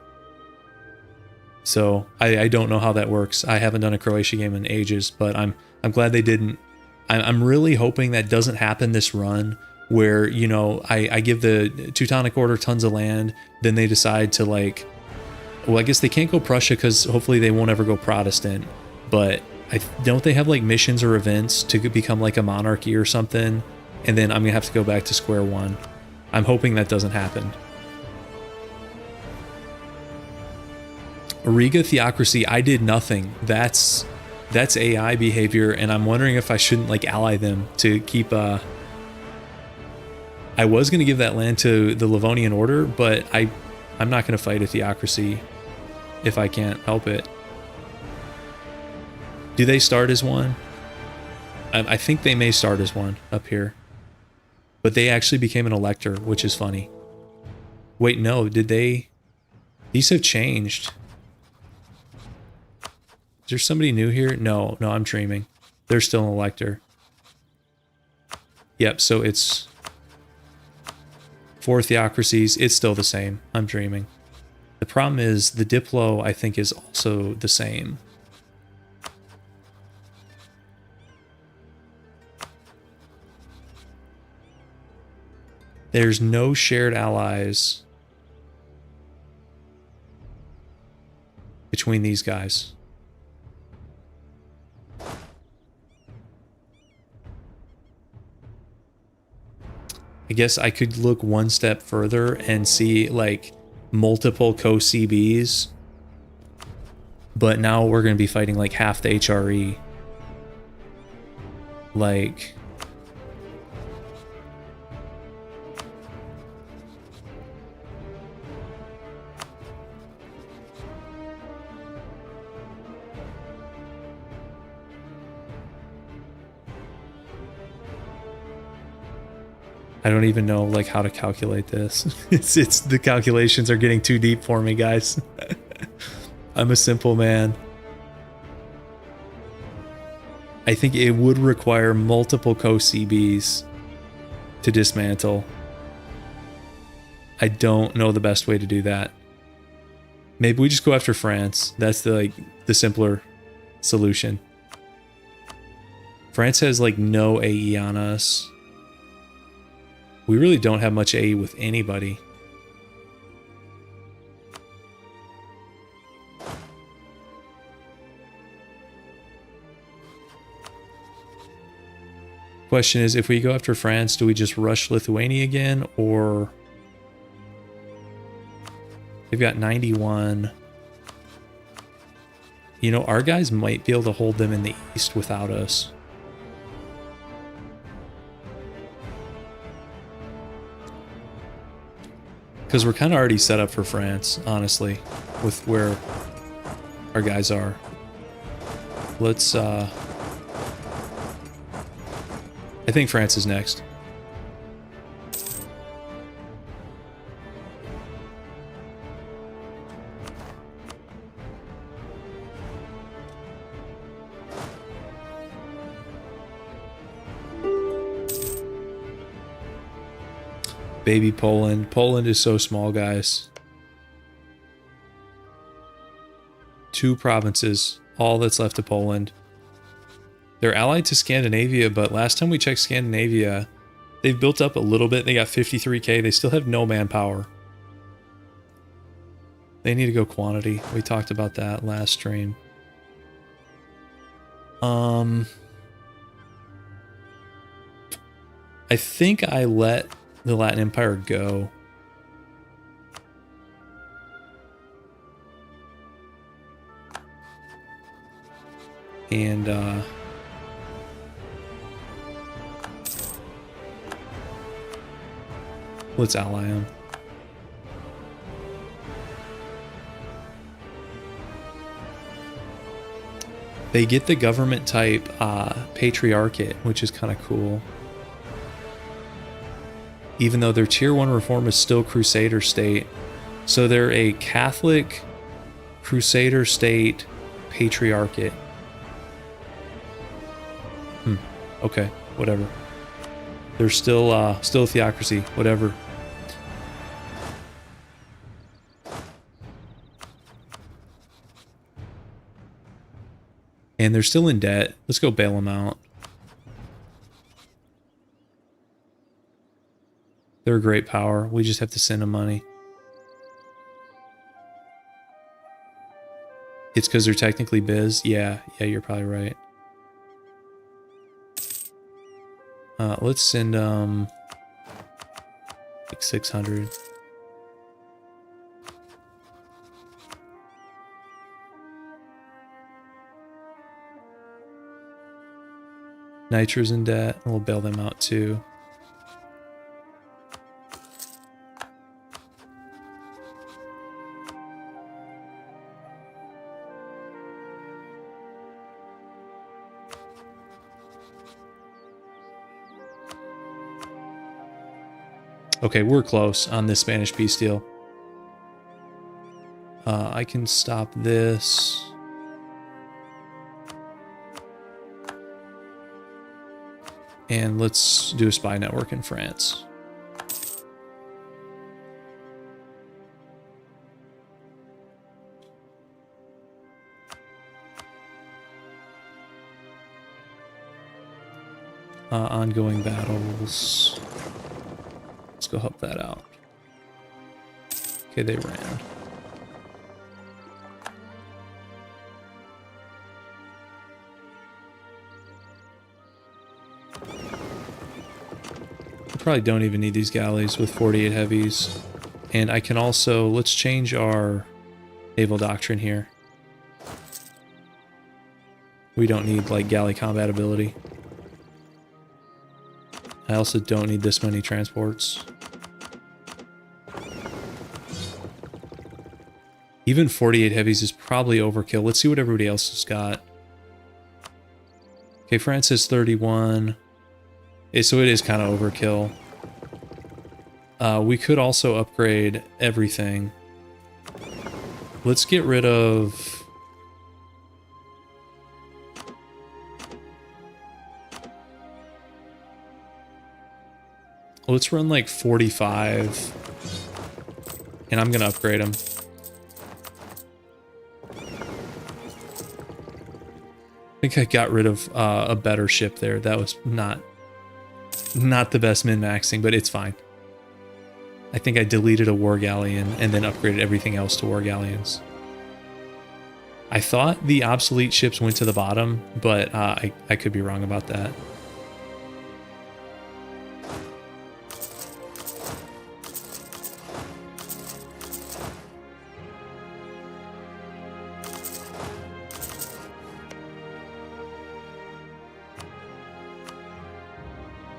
So I don't know how that works. I haven't done a Croatia game in ages, but I'm glad they didn't. I'm really hoping that doesn't happen this run where, you know, I give the Teutonic Order tons of land, then they decide to like, well, I guess they can't go Prussia because hopefully they won't ever go Protestant, but don't they have like missions or events to become like a monarchy or something? And then I'm going to have to go back to square one. I'm hoping that doesn't happen. Riga Theocracy, I did nothing. That's AI behavior, and I'm wondering if I shouldn't like ally them to keep I was going to give that land to the Livonian Order, but I'm not going to fight a theocracy if I can't help it. Do they start as one? I think they may start as one up here. But they actually became an elector, which is funny. Wait, no, did they? These have changed. Is there somebody new here? No, I'm dreaming. They're still an elector. Yep, so it's 4 theocracies. It's still the same. I'm dreaming. The problem is the Diplo, I think, is also the same. There's no shared allies between these guys. I guess I could look one step further and see like multiple co-CBs, but now we're going to be fighting like half the HRE. Like, I don't even know like how to calculate this. It's the calculations are getting too deep for me, guys. I'm a simple man. I think it would require multiple co-CBs to dismantle. I don't know the best way to do that. Maybe we just go after France. That's the simpler solution. France has like no AE on us. We really don't have much AE with anybody. Question is, if we go after France, do we just rush Lithuania again, or they've got 91. You know, our guys might be able to hold them in the east without us. Because we're kind of already set up for France, honestly, with where our guys are. Let's, I think France is next. Baby Poland. Poland is so small, guys. 2 provinces, all that's left of Poland. They're allied to Scandinavia, but last time we checked Scandinavia, they've built up a little bit. They got 53k. They still have no manpower. They need to go quantity. We talked about that last stream. I think I let the Latin Empire go. And let's ally them. They get the government type patriarchate, which is kind of cool. Even though their tier 1 reform is still Crusader state. So they're a Catholic Crusader state patriarchate. Okay, whatever. They're still still a theocracy, whatever. And they're still in debt. Let's go bail them out. They're a great power. We just have to send them money. It's because they're technically biz? Yeah, you're probably right. Let's send like 600. Nitro's in debt. We'll bail them out too. Okay, we're close on this Spanish peace deal. I can stop this. And let's do a spy network in France. Ongoing battles. Let's go help that out. Okay, they ran. Probably don't even need these galleys with 48 heavies. And I can also, let's change our naval doctrine here. We don't need like galley combat ability. I also don't need this many transports. Even 48 heavies is probably overkill. Let's see what everybody else has got. Okay, France has 31. So it is kind of overkill. We could also upgrade everything. Let's get rid of... Let's run like 45. And I'm going to upgrade them. I think I got rid of a better ship there. That was not the best min-maxing, but it's fine. I think I deleted a war galleon and then upgraded everything else to war galleons. I thought the obsolete ships went to the bottom, but I could be wrong about that.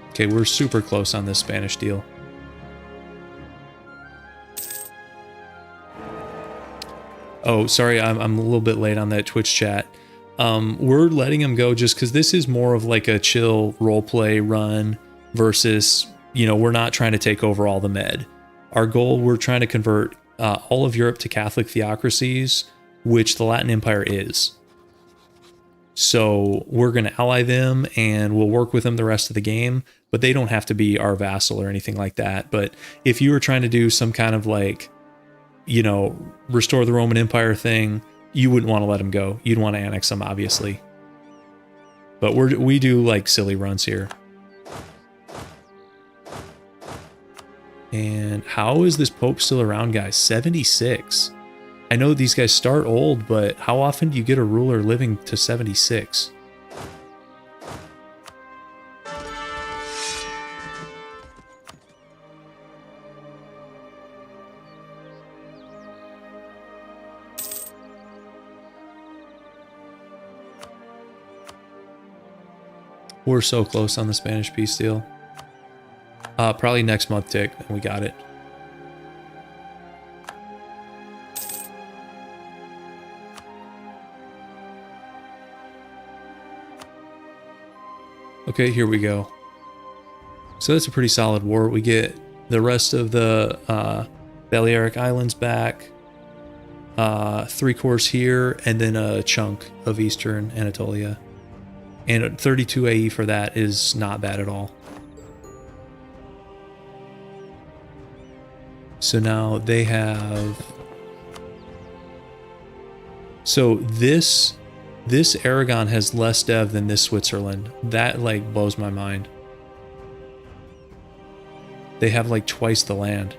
Okay, we're super close on this Spanish deal. Oh, sorry, I'm a little bit late on that Twitch chat. We're letting him go just because this is more of like a chill roleplay run versus, you know, we're not trying to take over all the Med. Our goal, we're trying to convert all of Europe to Catholic theocracies, which the Latin Empire is. So we're going to ally them and we'll work with them the rest of the game, but they don't have to be our vassal or anything like that. But if you were trying to do some kind of like, you know, restore the Roman Empire thing, you wouldn't want to let them go. You'd want to annex them, obviously. But we do like silly runs here. And how is this Pope still around, guys? 76. I know these guys start old, but how often do you get a ruler living to 76? We're so close on the Spanish peace deal. Probably next month, Tick, and we got it. Okay, here we go. So that's a pretty solid war. We get the rest of the Balearic Islands back, 3 cores here, and then a chunk of Eastern Anatolia. And 32 AE for that is not bad at all. So now they have... So this Aragon has less dev than this Switzerland. That like blows my mind. They have like twice the land.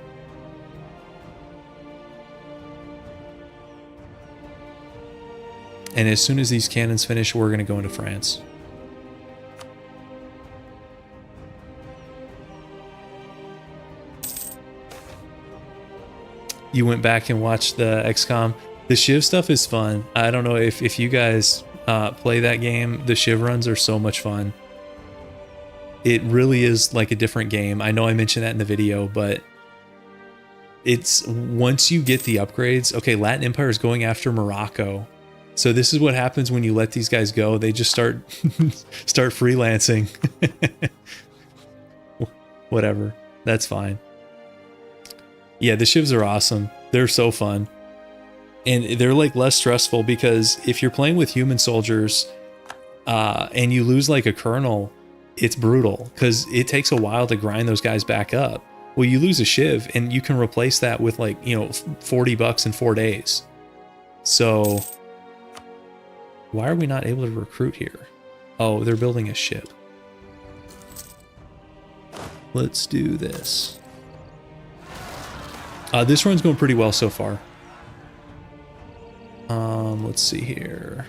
And as soon as these cannons finish, we're going to go into France. You went back and watched the XCOM. The Shiv stuff is fun. I don't know if you guys play that game. The Shiv runs are so much fun. It really is like a different game. I know I mentioned that in the video, but it's once you get the upgrades. Okay, Latin Empire is going after Morocco. So this is what happens when you let these guys go. They just start freelancing. Whatever. That's fine. Yeah, the Shivs are awesome. They're so fun. And they're like less stressful because if you're playing with human soldiers and you lose like a colonel, it's brutal because it takes a while to grind those guys back up. Well, you lose a Shiv and you can replace that with like, you know, $40 in 4 days. So why are we not able to recruit here? Oh, they're building a ship. Let's do this. This run's going pretty well so far. Let's see here.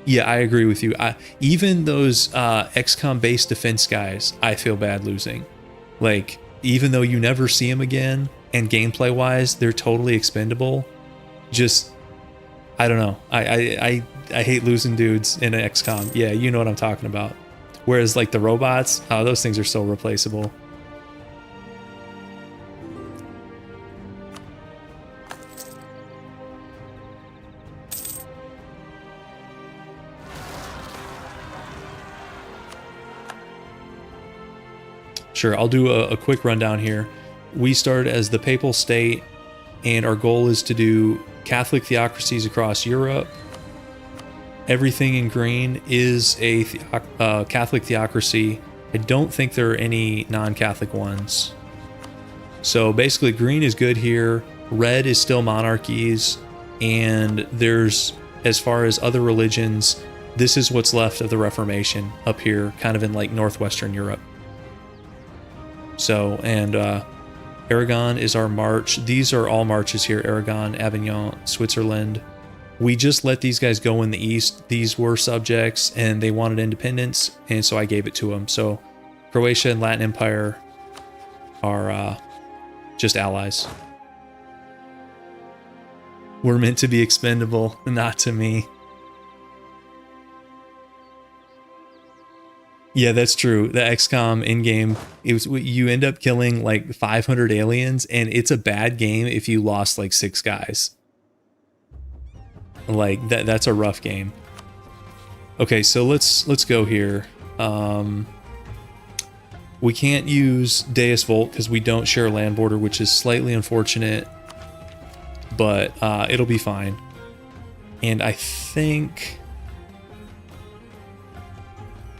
Yeah, I agree with you. Even those XCOM-based defense guys, I feel bad losing. Like, even though you never see them again, and gameplay-wise, they're totally expendable. Just, I don't know. I hate losing dudes in an XCOM. Yeah, you know what I'm talking about. Whereas, like, the robots, those things are so replaceable. Sure, I'll do a quick rundown here. We start as the Papal State, and our goal is to do Catholic theocracies across Europe. Everything in green is a Catholic theocracy. I don't think there are any non-Catholic ones. So basically green is good here, red is still monarchies, and there's, as far as other religions, this is what's left of the Reformation up here, kind of in like northwestern Europe. So, and Aragon is our march. These are all marches here: Aragon, Avignon, Switzerland. We just let these guys go in the east. These were subjects and they wanted independence, and so I gave it to them. So Croatia and Latin Empire are just allies. We're meant to be expendable, not to me. Yeah, that's true. The XCOM in-game, it was you end up killing like 500 aliens, and it's a bad game if you lost like 6 guys. Like that's a rough game. Okay, so let's go here. We can't use Deus Volt because we don't share a land border, which is slightly unfortunate, but it'll be fine. And I think,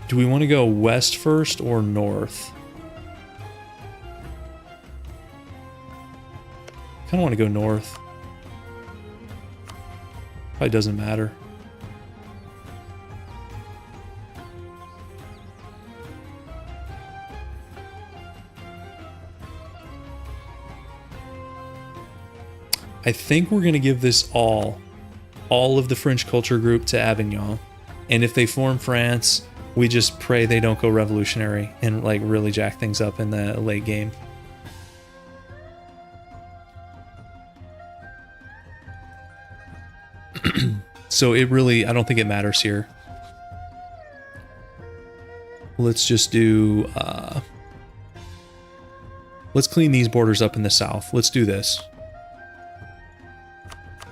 do we want to go west first or north? Kind of want to go north. Probably doesn't matter. I think we're going to give this all of the French culture group to Avignon. And if they form France, we just pray they don't go revolutionary and like really jack things up in the late game. So it really, I don't think it matters here. Let's just do, let's clean these borders up in the south. Let's do this.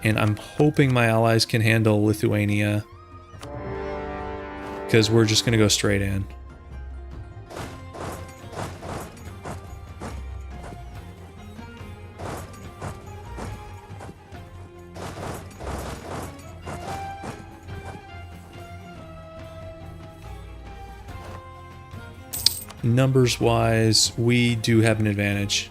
And I'm hoping my allies can handle Lithuania, because we're just going to go straight in. Numbers wise, we do have an advantage.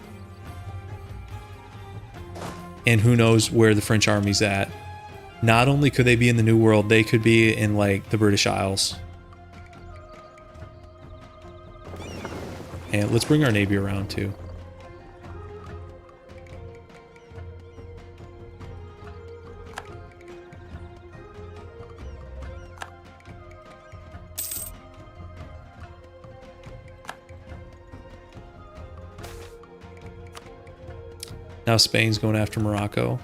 And who knows where the French army's at. Not only could they be in the New World, they could be in like the British Isles. And let's bring our navy around too. Now Spain's going after Morocco.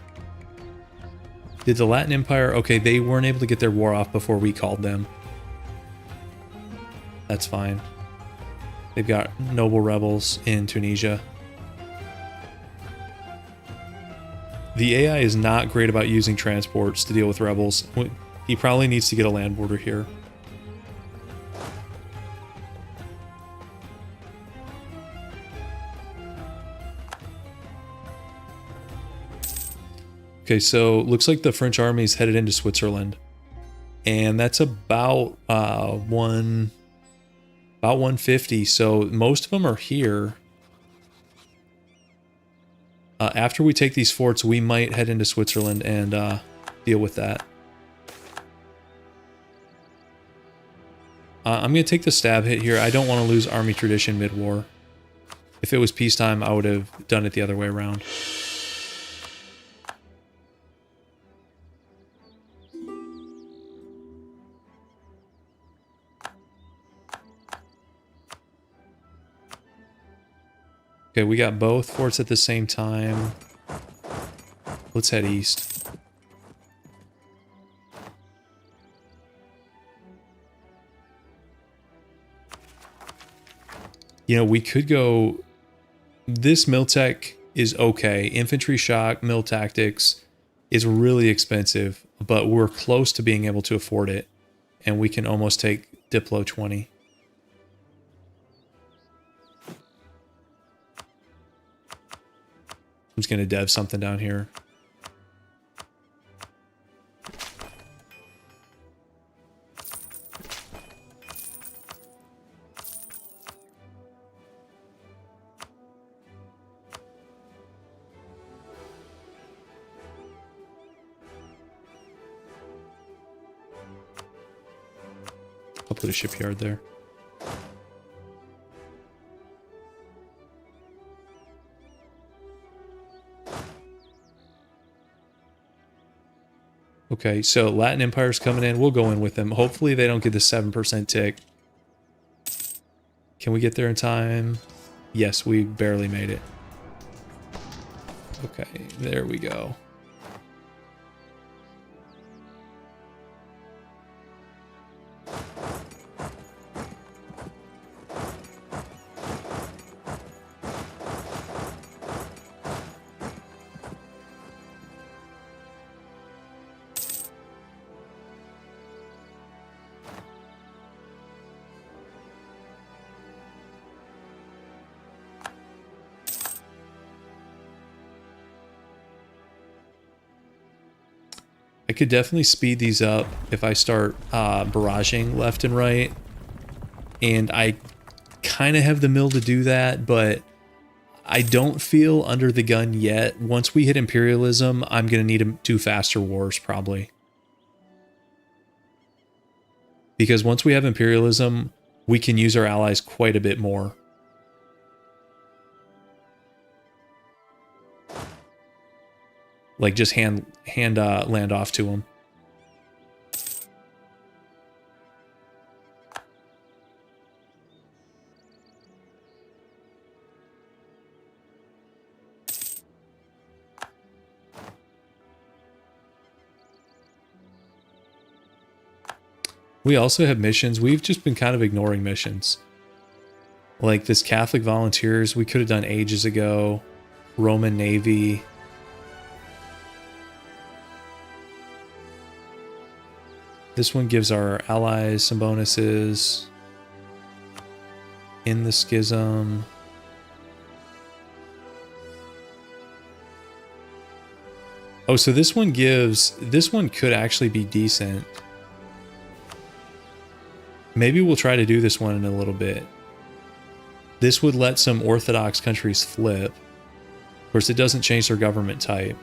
Did the Latin Empire... Okay, they weren't able to get their war off before we called them. That's fine. They've got noble rebels in Tunisia. The AI is not great about using transports to deal with rebels. He probably needs to get a land border here. Okay, so looks like the French army is headed into Switzerland, and that's about 150. So most of them are here. After we take these forts, we might head into Switzerland and deal with that. I'm gonna take the stab hit here. I don't want to lose army tradition mid-war. If it was peacetime, I would have done it the other way around. Okay, we got both forts at the same time. Let's head east. You know, we could go... This Miltech is okay. Infantry shock, mil tactics is really expensive, but we're close to being able to afford it. And we can almost take Diplo 20. I'm just going to dev something down here. I'll put a shipyard there. Okay, so Latin Empire's coming in. We'll go in with them. Hopefully they don't get the 7% tick. Can we get there in time? Yes, we barely made it. Okay, there we go. I could definitely speed these up if I start barraging left and right. And I kind of have the mill to do that, but I don't feel under the gun yet. Once we hit imperialism, I'm going to need to do faster wars probably. Because once we have imperialism, we can use our allies quite a bit more. Like just hand land off to them. We also have missions. We've just been kind of ignoring missions. Like this Catholic Volunteers, we could have done ages ago. Roman Navy. This one gives our allies some bonuses. In the Schism. Oh, so this one could actually be decent. Maybe we'll try to do this one in a little bit. This would let some Orthodox countries flip. Of course, it doesn't change their government type.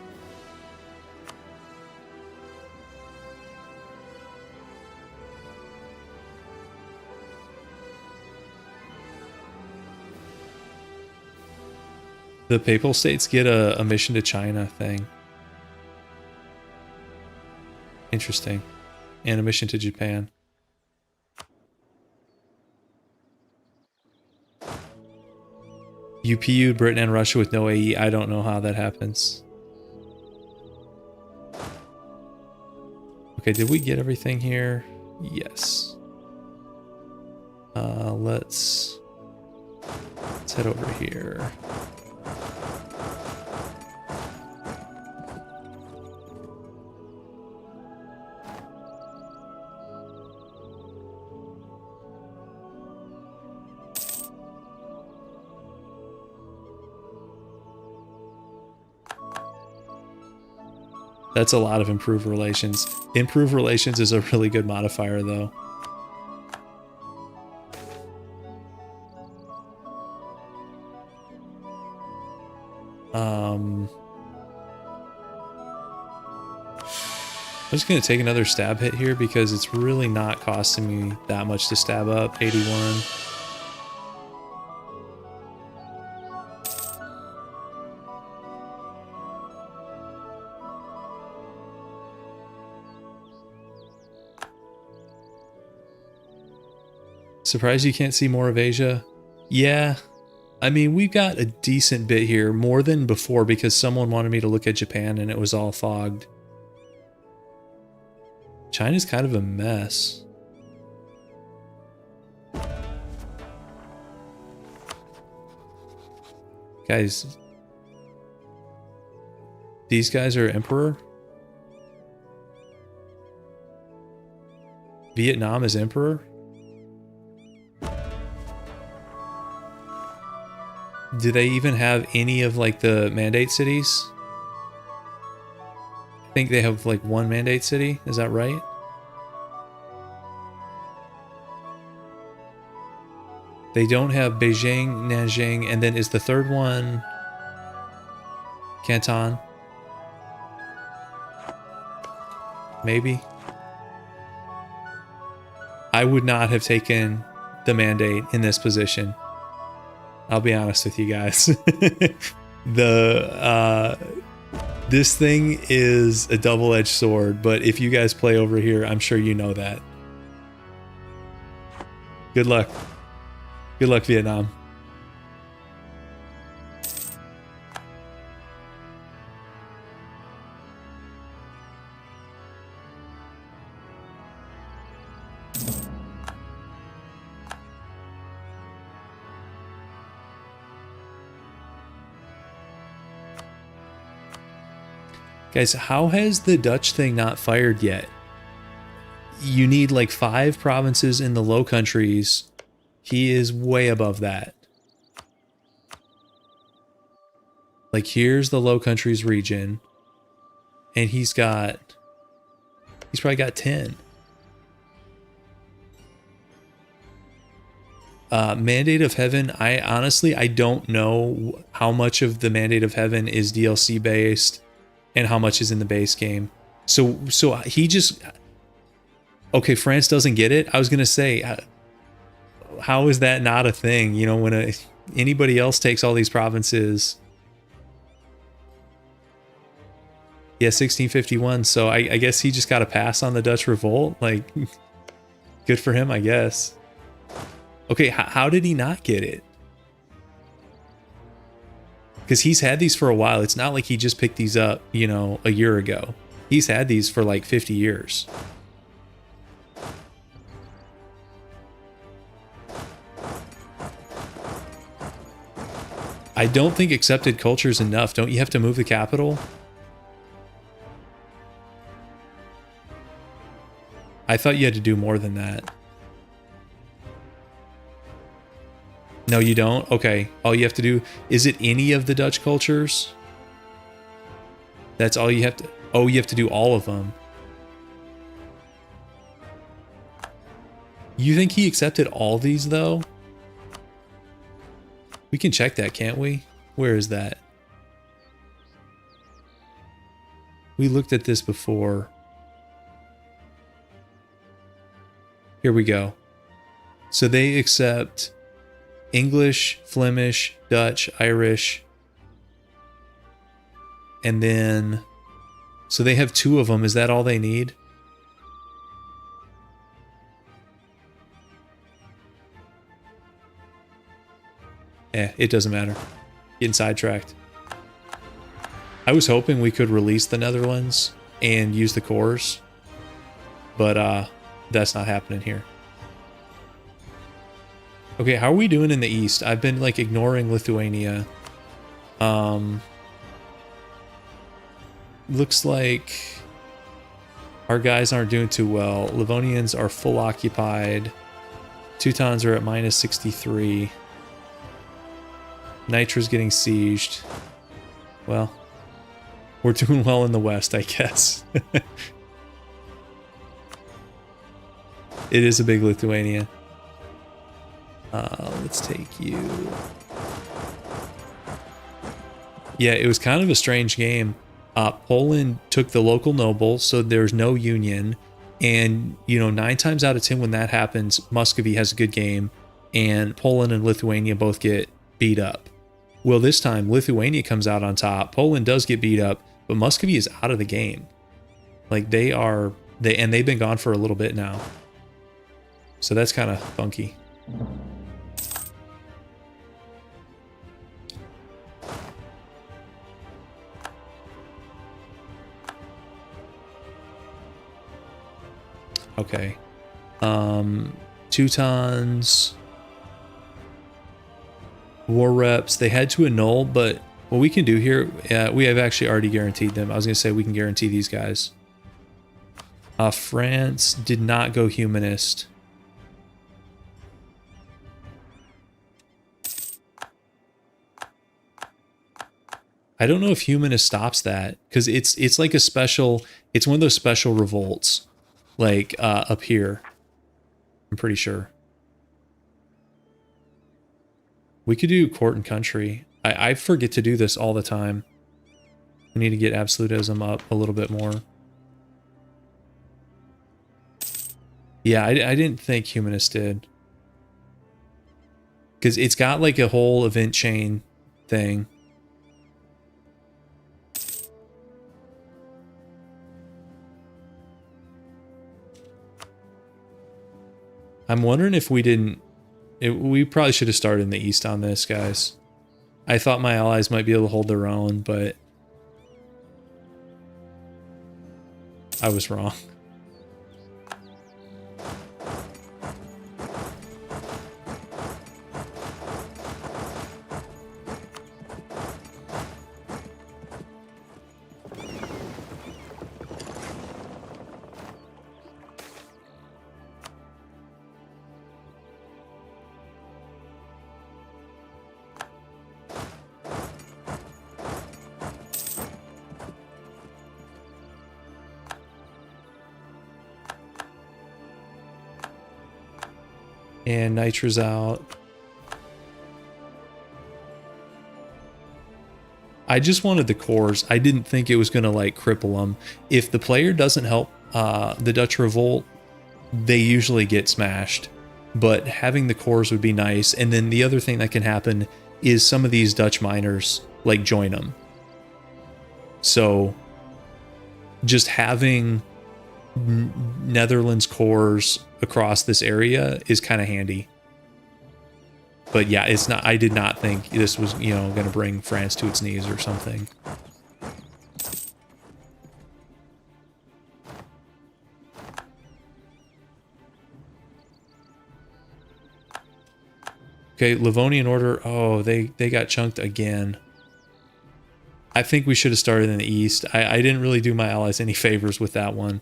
The Papal States get a mission to China thing. Interesting. And a mission to Japan. UPU'd Britain and Russia with no AE. I don't know how that happens. Okay, did we get everything here? Yes. Let's head over here. That's a lot of improved relations. Improved relations is a really good modifier, though. I'm just going to take another stab hit here because it's really not costing me that much to stab up. 81. Surprised you can't see more of Asia? Yeah. I mean, we've got a decent bit here, more than before because someone wanted me to look at Japan and it was all fogged. China's kind of a mess. Guys, these guys are emperor? Vietnam is emperor? Do they even have any of like the mandate cities? I think they have like one mandate city, is that right? They don't have Beijing, Nanjing, and then is the third one Canton? Maybe. I would not have taken the mandate in this position. I'll be honest with you guys. This thing is a double-edged sword, but if you guys play over here, I'm sure you know that. Good luck. Good luck, Vietnam. Guys, how has the Dutch thing not fired yet? You need like 5 provinces in the Low Countries. He is way above that. Like here's the Low Countries region. And he's got He's probably got 10. Mandate of Heaven. I honestly, I don't know how much of the Mandate of Heaven is DLC based and how much is in the base game. So he just... Okay, France doesn't get it. I was going to say, how is that not a thing? You know, when anybody else takes all these provinces. Yeah, 1651. So I guess he just got a pass on the Dutch revolt. Like, good for him, I guess. Okay, how did he not get it? Because he's had these for a while. It's not like he just picked these up, you know, a year ago. He's had these for like 50 years. I don't think accepted culture is enough. Don't you have to move the capital? I thought you had to do more than that. No, you don't? Okay. All you have to do... Is it any of the Dutch cultures? That's all you have to... Oh, you have to do all of them. You think he accepted all these, though? We can check that, can't we? Where is that? We looked at this before. Here we go. So they accept English, Flemish, Dutch, Irish, and then... So they have 2 of them. Is that all they need? It doesn't matter. Getting sidetracked. I was hoping we could release the Netherlands and use the cores, but that's not happening here. Okay, how are we doing in the east? I've been like ignoring Lithuania. Looks like our guys aren't doing too well. Livonians are full occupied. Teutons are at minus 63. Nitra's getting sieged. Well, we're doing well in the west, I guess. It is a big Lithuania. Let's take you. Yeah, it was kind of a strange game. Poland took the local noble, so there's no union. And, you know, 9 times out of 10 when that happens, Muscovy has a good game, and Poland and Lithuania both get beat up. Well, this time, Lithuania comes out on top. Poland does get beat up, but Muscovy is out of the game. Like, they've been gone for a little bit now. So that's kind of funky. Okay. Teutons. War reps. They had to annul, but what we can do here, we have actually already guaranteed them. I was going to say we can guarantee these guys. France did not go humanist. I don't know if humanist stops that, because it's like a special, it's one of those special revolts, like up here. I'm pretty sure. We could do court and country. I forget to do this all the time. We need to get absolutism up a little bit more. Yeah, I didn't think humanist did. Because it's got like a whole event chain thing. I'm wondering if we didn't... we probably should have started in the east on this, guys. I thought my allies might be able to hold their own, but... I was wrong. And Nitra's out. I just wanted the cores. I didn't think it was going to like cripple them. If the player doesn't help the Dutch Revolt, they usually get smashed. But having the cores would be nice. And then the other thing that can happen is some of these Dutch miners like join them. So just having Netherlands cores across this area is kind of handy. But yeah, it's not. I did not think this was, you know, going to bring France to its knees or something. Okay, Livonian Order. Oh, they got chunked again. I think we should have started in the east. I didn't really do my allies any favors with that one.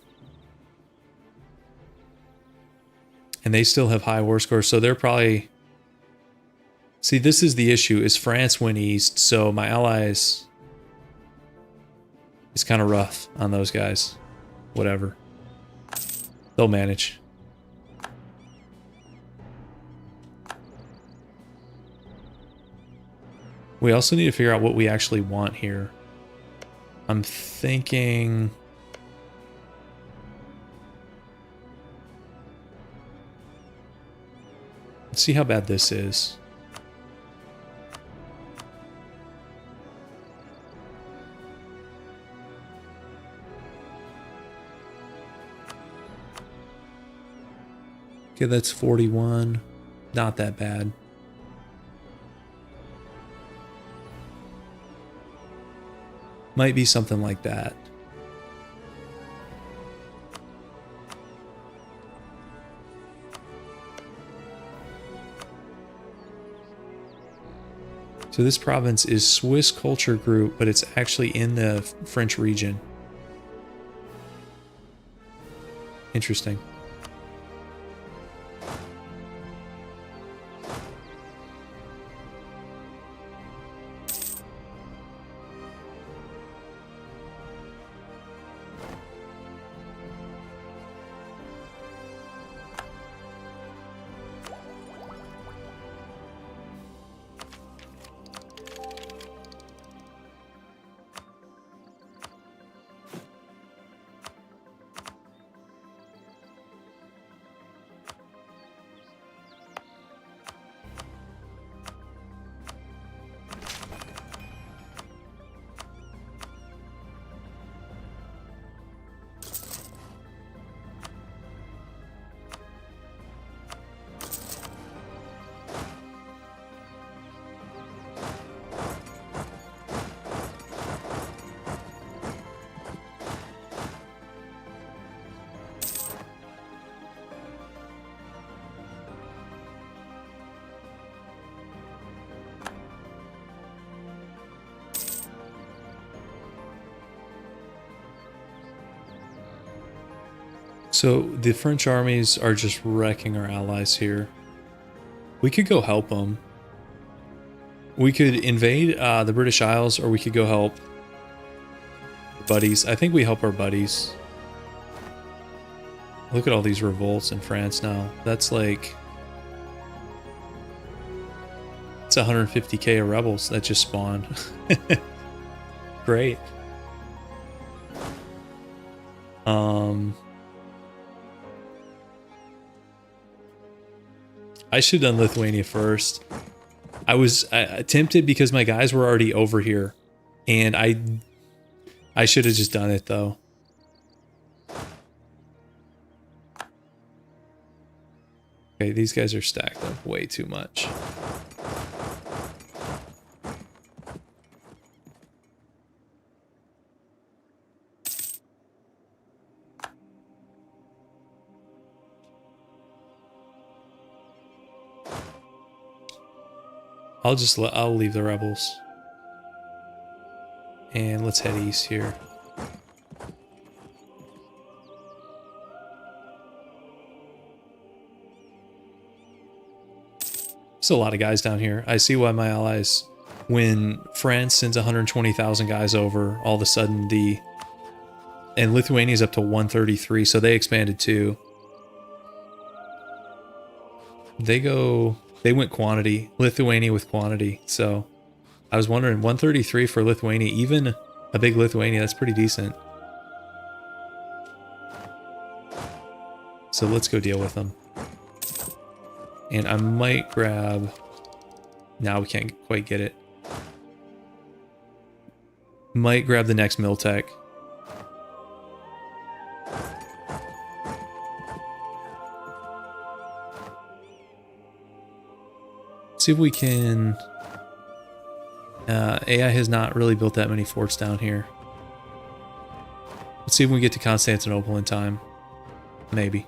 And they still have high war scores, so they're probably... See, this is the issue, is France went east, so my allies... It's kind of rough on those guys. Whatever. They'll manage. We also need to figure out what we actually want here. I'm thinking... Let's see how bad this is. Okay, that's 41. Not that bad. Might be something like that. So this province is Swiss culture group, but it's actually in the French region. Interesting. So the French armies are just wrecking our allies here. We could go help them. We could invade the British Isles, or we could go help our buddies. I think we help our buddies. Look at all these revolts in France now. That's like... It's 150k of rebels that just spawned. Great. I should have done Lithuania first. I was tempted because my guys were already over here, and I should have just done it though. Okay, these guys are stacked up way too much. I'll leave the rebels. And let's head east here. There's a lot of guys down here. I see why my allies, when France sends 120,000 guys over, all of a sudden and Lithuania's up to 133, so they expanded too. They went quantity. Lithuania with quantity. So I was wondering, 133 for Lithuania, even a big Lithuania, that's pretty decent. So let's go deal with them. And I might grab... Now we can't quite get it. Might grab the next Miltech. See if we can... AI has not really built that many forts down here. Let's see if we can get to Constantinople in time. Maybe.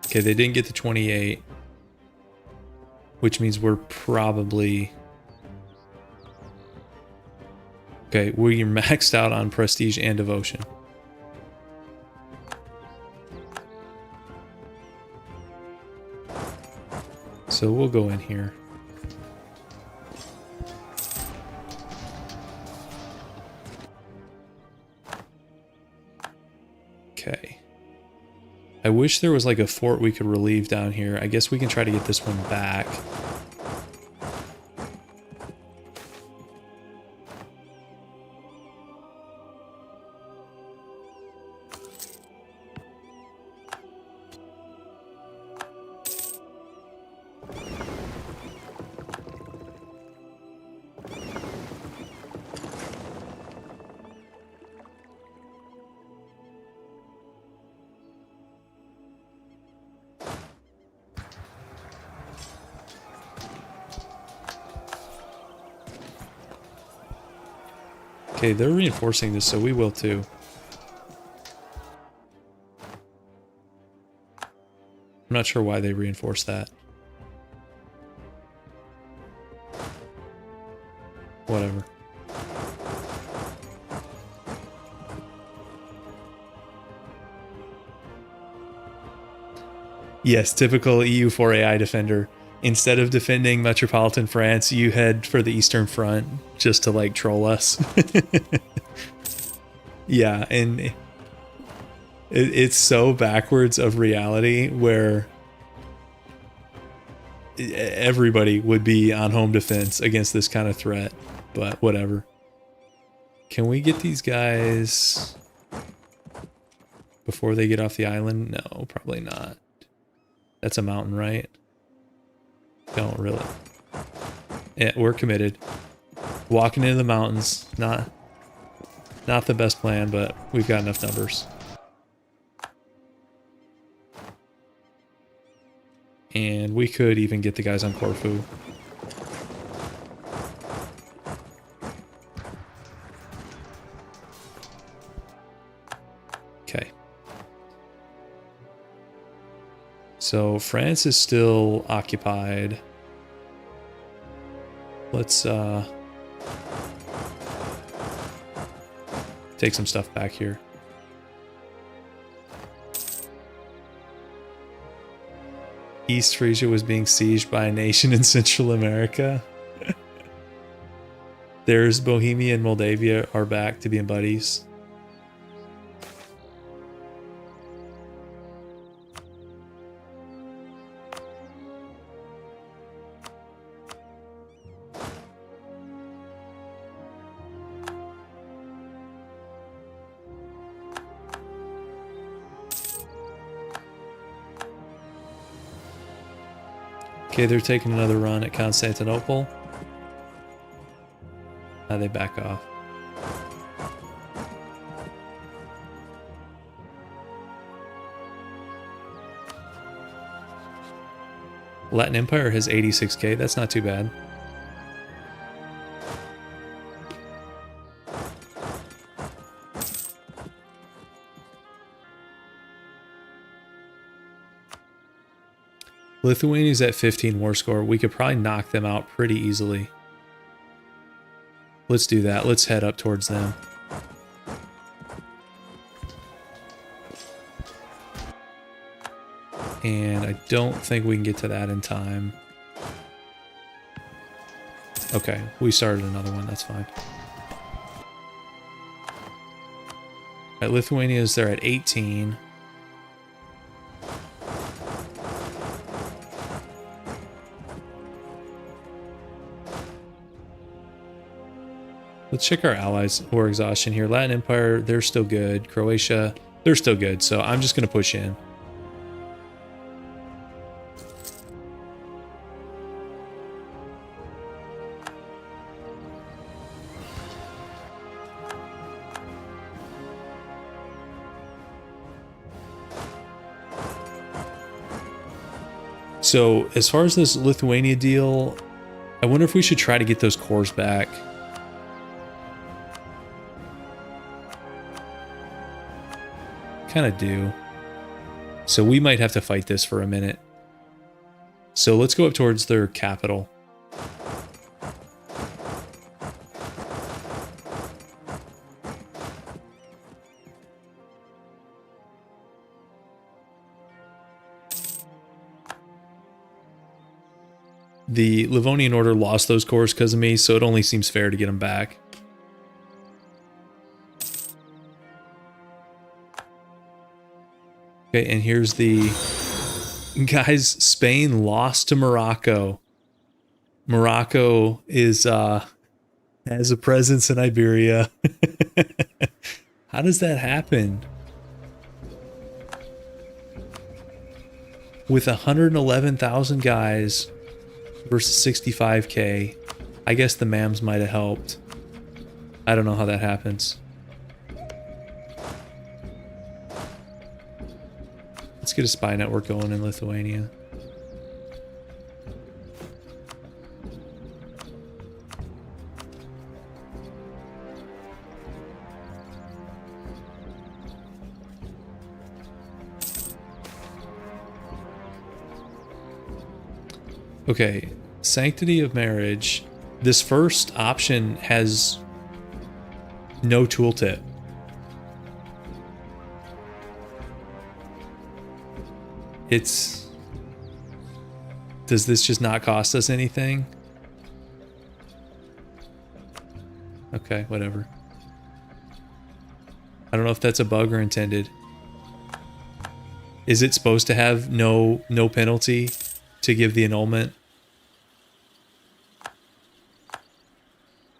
Okay, they didn't get to 28, which means we're probably... Okay, we're maxed out on prestige and devotion. So we'll go in here. Okay. I wish there was like a fort we could relieve down here. I guess we can try to get this one back. Okay, they're reinforcing this, so we will too. I'm not sure why they reinforced that. Whatever. Yes, typical EU4 AI defender. Instead of defending metropolitan France, you head for the Eastern Front just to like troll us. Yeah, and it's so backwards of reality where everybody would be on home defense against this kind of threat, but whatever. Can we get these guys before they get off the island? No, probably not. That's a mountain, right? Don't really. Yeah, we're committed. Walking into the mountains, not the best plan, but we've got enough numbers. And we could even get the guys on Corfu. Okay. So France is still occupied. Let's take some stuff back here. East Frisia was being sieged by a nation in Central America. There's Bohemia and Moldavia are back to being buddies. Okay, they're taking another run at Constantinople. Now they back off. Latin Empire has 86k, that's not too bad. Lithuania's at 15 war score. We could probably knock them out pretty easily. Let's do that. Let's head up towards them. And I don't think we can get to that in time. Okay, we started another one. That's fine. All right, Lithuania's there at 18. Let's check our allies' war exhaustion here. Latin Empire, they're still good. Croatia, they're still good. So I'm just going to push in. So as far as this Lithuania deal, I wonder if we should try to get those cores back. Kind of do. So we might have to fight this for a minute. So let's go up towards their capital. The Livonian Order lost those cores because of me, so it only seems fair to get them back. Okay, and here's the... Guys, Spain lost to Morocco. Morocco is, has a presence in Iberia. How does that happen? With 111,000 guys versus 65k. I guess the MAMs might have helped. I don't know how that happens. Let's get a spy network going in Lithuania. Okay, sanctity of marriage. This first option has no tooltip. It's... Does this just not cost us anything? Okay, whatever. I don't know if that's a bug or intended. Is it supposed to have no penalty to give the annulment?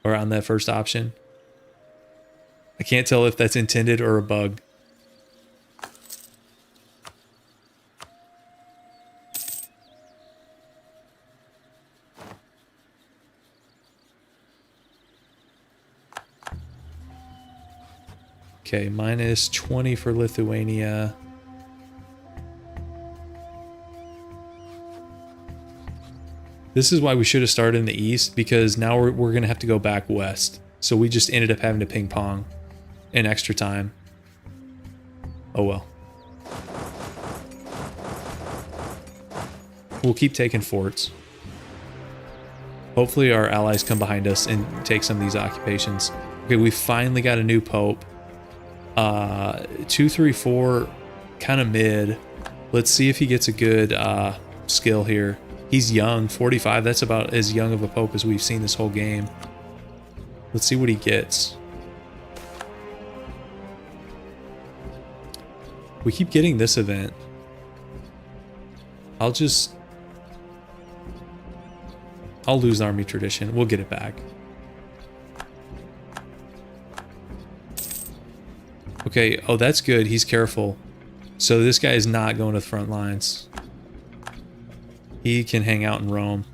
Or on that first option? I can't tell if that's intended or a bug. Okay, minus 20 for Lithuania. This is why we should have started in the east, because now we're going to have to go back west. So we just ended up having to ping pong in extra time. Oh well. We'll keep taking forts. Hopefully our allies come behind us and take some of these occupations. Okay, we finally got a new pope. 234, kind of mid. Let's see if he gets a good skill here. He's young, 45. That's about as young of a pope as we've seen this whole game. Let's see what he gets. We keep getting this event. I'll lose army tradition. We'll get it back. Okay, oh, that's good. He's careful. So this guy is not going to the front lines. He can hang out in Rome.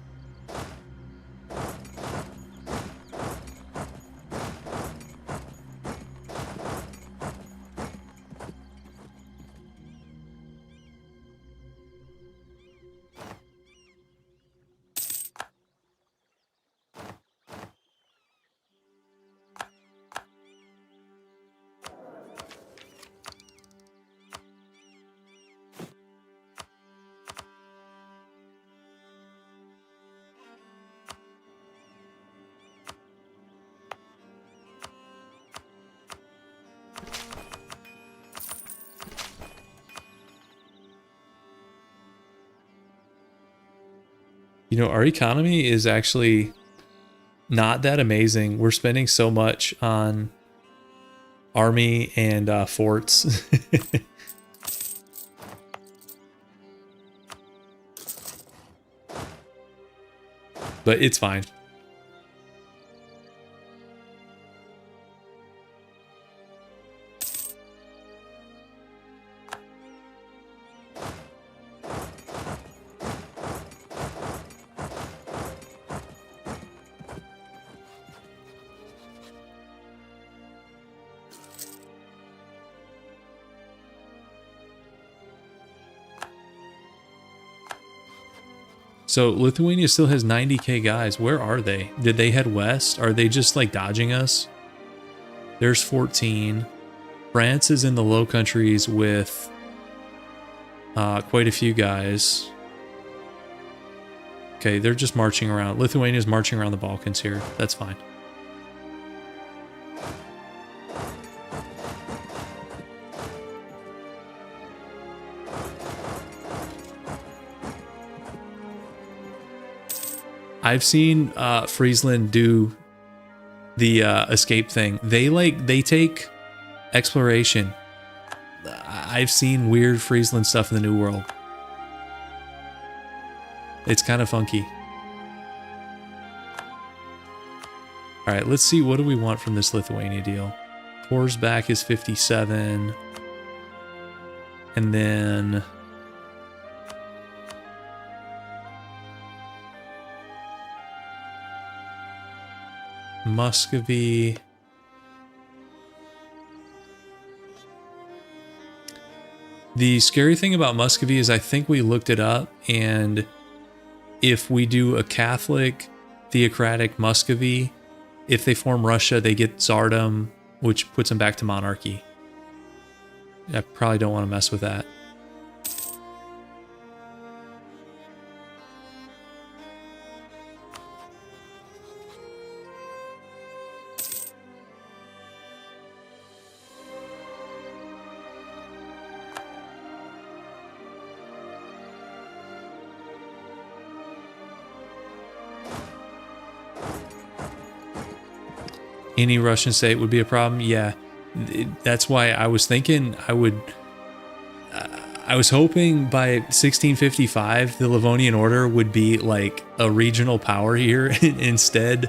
You know, our economy is actually not that amazing. We're spending so much on army and forts. But it's fine. So Lithuania still has 90k guys. Where are they? Did they head west? Are they just like dodging us? There's 14. France is in the Low Countries with quite a few guys. Okay, they're just marching around. Lithuania's marching around the Balkans here. That's fine. I've seen Friesland do the escape thing. They take exploration. I've seen weird Friesland stuff in the New World. It's kind of funky. All right, let's see. What do we want from this Lithuania deal? Cores back is 57. And then Muscovy. The scary thing about Muscovy is I think we looked it up, and if we do a Catholic theocratic Muscovy, if they form Russia, they get Tsardom, which puts them back to monarchy. I probably don't want to mess with that. Any Russian state would be a problem. Yeah, that's why I was thinking I was hoping by 1655 the Livonian Order would be like a regional power here. Instead,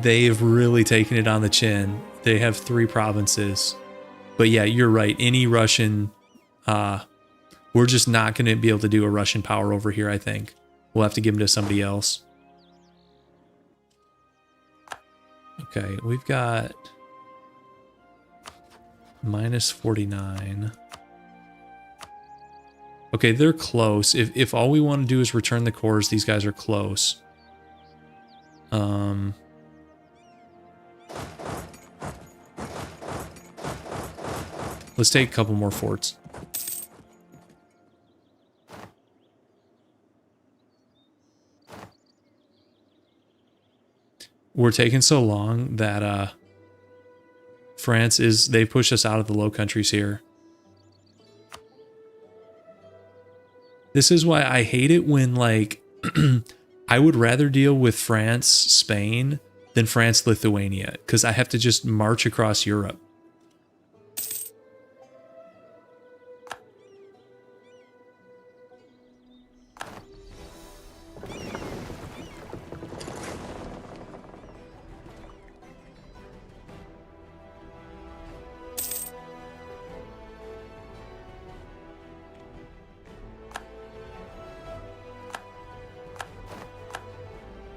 they've really taken it on the chin. They have 3 provinces. But yeah, you're right. Any Russian, we're just not going to be able to do a Russian power over here, I think. We'll have to give them to somebody else. Okay, we've got minus 49. Okay, they're close. If all we want to do is return the cores, these guys are close. Let's take a couple more forts. We're taking so long that France is, they pushed us out of the Low Countries here. This is why I hate it when, like, I would rather deal with France, Spain than France, Lithuania, because I have to just march across Europe.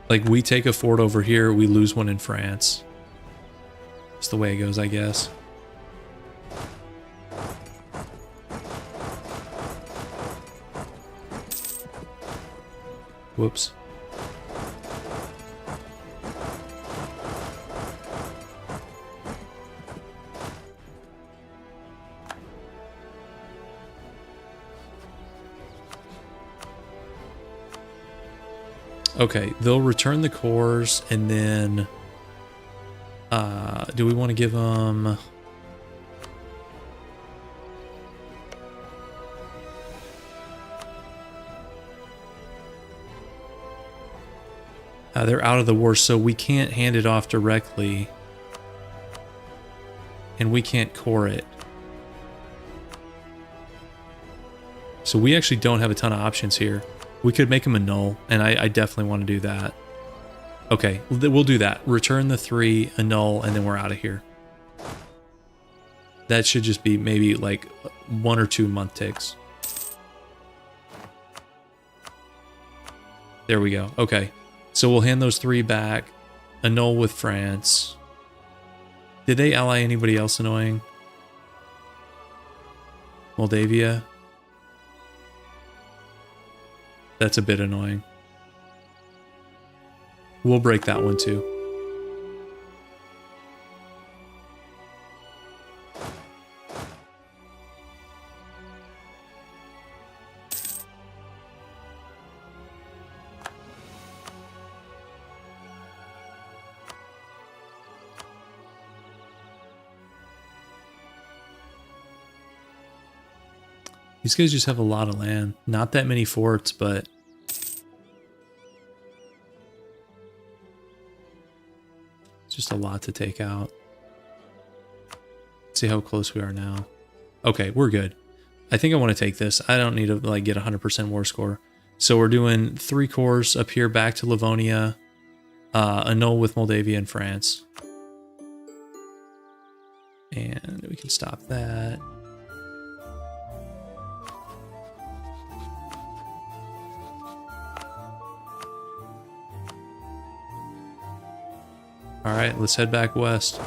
Like, we take a fort over here, we lose one in France. That's the way it goes, I guess. Whoops. Okay, they'll return the cores, and then do we want to give them They're out of the war, so we can't hand it off directly. And we can't core it. So we actually don't have a ton of options here. We could make them a null, and I definitely want to do that. Okay, we'll do that. Return the 3, a null, and then we're out of here. That should just be maybe like 1 or 2 month ticks. There we go. Okay, so we'll hand those 3 back. A null with France. Did they ally anybody else annoying? Moldavia? That's a bit annoying. We'll break that one too. These guys just have a lot of land. Not that many forts, but it's just a lot to take out. Let's see how close we are now. Okay, we're good. I think I want to take this. I don't need to like get 100% war score. So we're doing 3 cores up here back to Livonia, a null with Moldavia and France. And we can stop that. All right, let's head back west.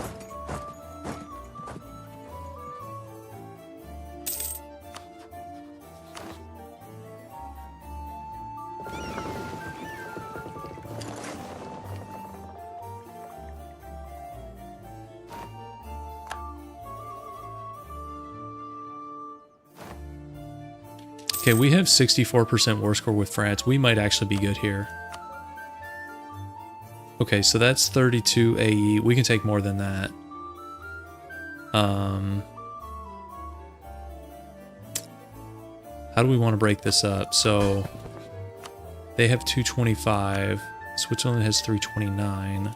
Okay, we have 64% war score with France. We might actually be good here. Okay, so that's 32 AE. We can take more than that. How do we want to break this up? So they have 225. Switzerland has 329.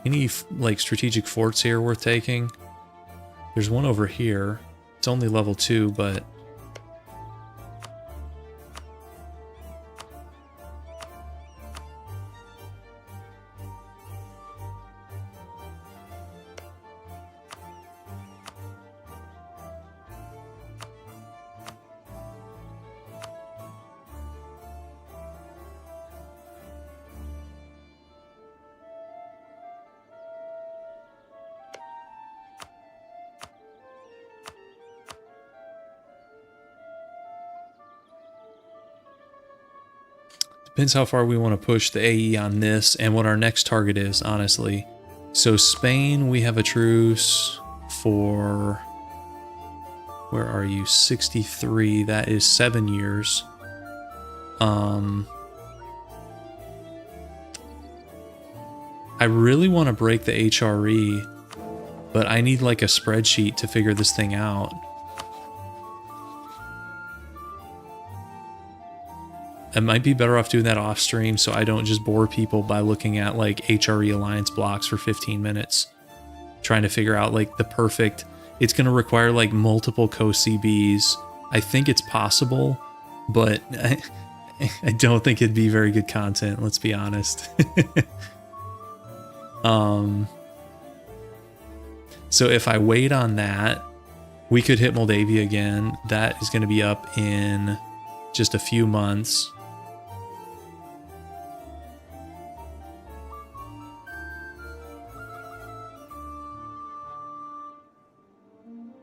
Any like strategic forts here worth taking? There's one over here. It's only level 2, but depends how far we want to push the AE on this and what our next target is, honestly. So Spain, we have a truce for, where are you? 63, that is 7 years. I really want to break the HRE, but I need like a spreadsheet to figure this thing out. I might be better off doing that off stream so I don't just bore people by looking at like HRE alliance blocks for 15 minutes. Trying to figure out like the perfect, it's going to require like multiple co-CBs. I think it's possible, but I don't think it'd be very good content, let's be honest. So if I wait on that, we could hit Moldavia again. That is going to be up in just a few months.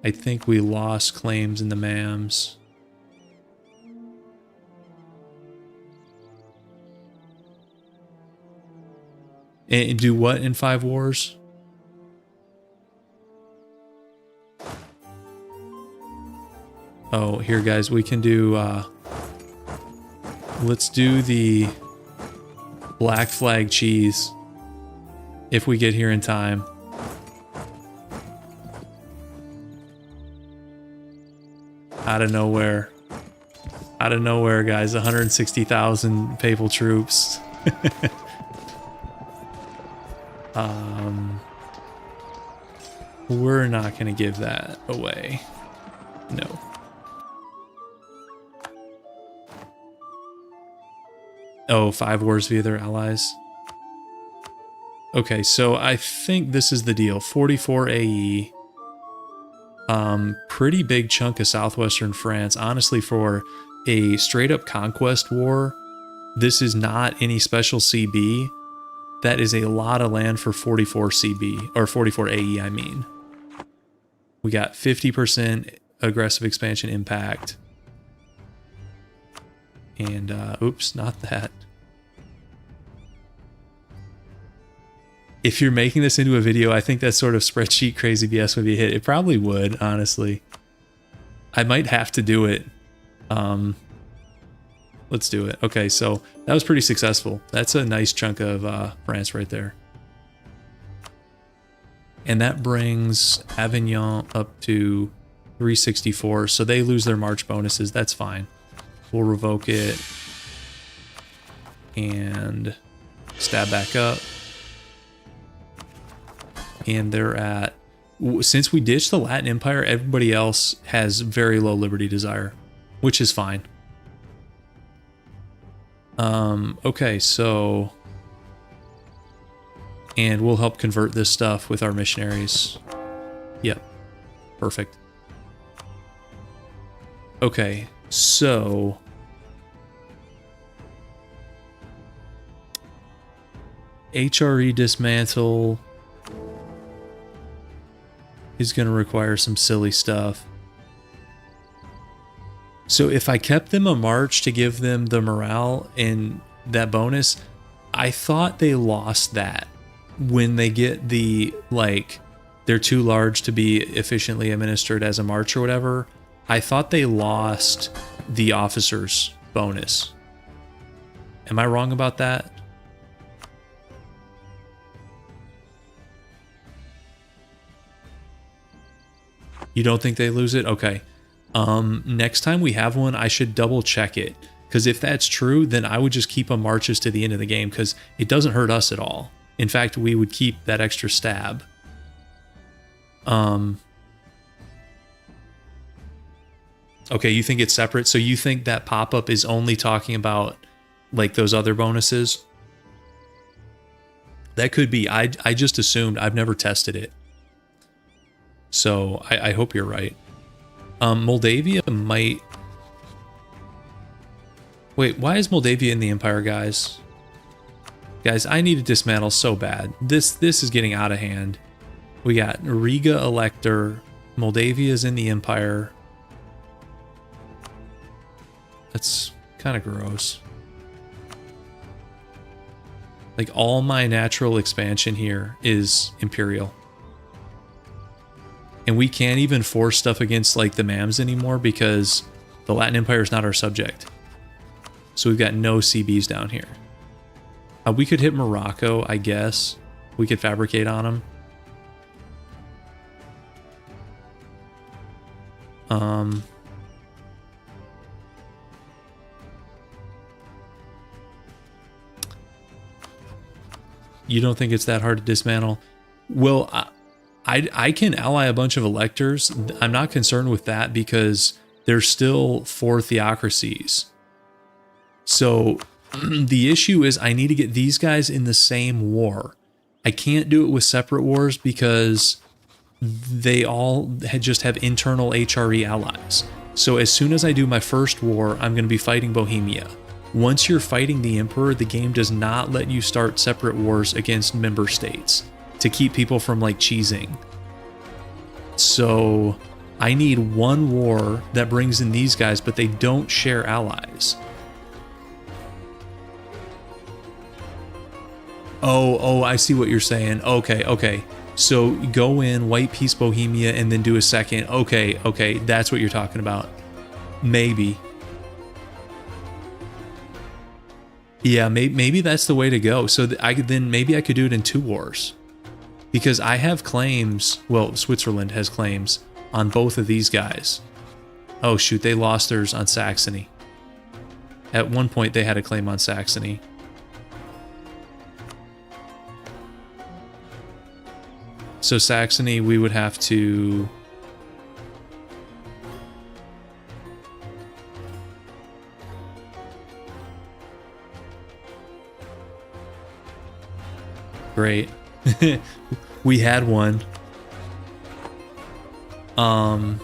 I think we lost claims in the MAMs. And do what in 5 wars? Oh, here guys, we can do, let's do the black flag cheese. if we get here in time. Out of nowhere. Out of nowhere, guys. 160,000 papal troops. We're not going to give that away. No. Oh, 5 wars via their allies. Okay, so I think this is the deal. 44 AE. Pretty big chunk of southwestern France. Honestly, for a straight up conquest war, this is not any special CB. That is a lot of land for 44 CB, or 44 AE, I mean. We got 50% aggressive expansion impact. And, oops, not that. If you're making this into a video, I think that sort of spreadsheet crazy BS would be a hit. It probably would, honestly. I might have to do it. Let's do it. Okay, so that was pretty successful. That's a nice chunk of France right there. And that brings Avignon up to 364. So they lose their March bonuses. That's fine. We'll revoke it. And stab back up. And they're at... Since we ditched the Latin Empire, everybody else has very low liberty desire, which is fine. Okay, so... And we'll help convert this stuff with our missionaries. Yep. Perfect. Okay, so... HRE dismantle is going to require some silly stuff. So if I kept them a march to give them the morale and that bonus, I thought they lost that when they get the, like, they're too large to be efficiently administered as a march or whatever. I thought they lost the officers bonus. Am I wrong about that? You don't think they lose it? Okay. Next time we have one, I should double check it. Because if that's true, then I would just keep them marches to the end of the game, because it doesn't hurt us at all. In fact, we would keep that extra stab. Okay, you think it's separate? So you think that pop-up is only talking about, like, those other bonuses? That could be. I just assumed. I've never tested it. So I hope you're right. Moldavia might... Wait, why is Moldavia in the Empire, guys? Guys, I need to dismantle so bad. This is getting out of hand. We got Riga Elector. Moldavia's in the Empire. That's kind of gross. Like, all my natural expansion here is Imperial. And we can't even force stuff against, like, the MAMs anymore because the Latin Empire is not our subject. So we've got no CBs down here. We could hit Morocco, I guess. We could fabricate on them. You don't think it's that hard to dismantle? Well, I can ally a bunch of electors. I'm not concerned with that because there's still 4 theocracies. So the issue is I need to get these guys in the same war. I can't do it with separate wars because they all just have internal HRE allies. So as soon as I do my first war, I'm going to be fighting Bohemia. Once you're fighting the Emperor, the game does not let you start separate wars against member states to keep people from, like, cheesing. So I need one war that brings in these guys, but they don't share allies. Oh, I see what you're saying. Okay. So go in, white peace Bohemia, and then do a second. Okay, that's what you're talking about. Maybe. Yeah, maybe that's the way to go. So then maybe I could do it in 2 wars. Because I have claims, well, Switzerland has claims on both of these guys. Oh shoot, they lost theirs on Saxony. At one point they had a claim on Saxony. So Saxony, we would have to... Great. We had one. Oh,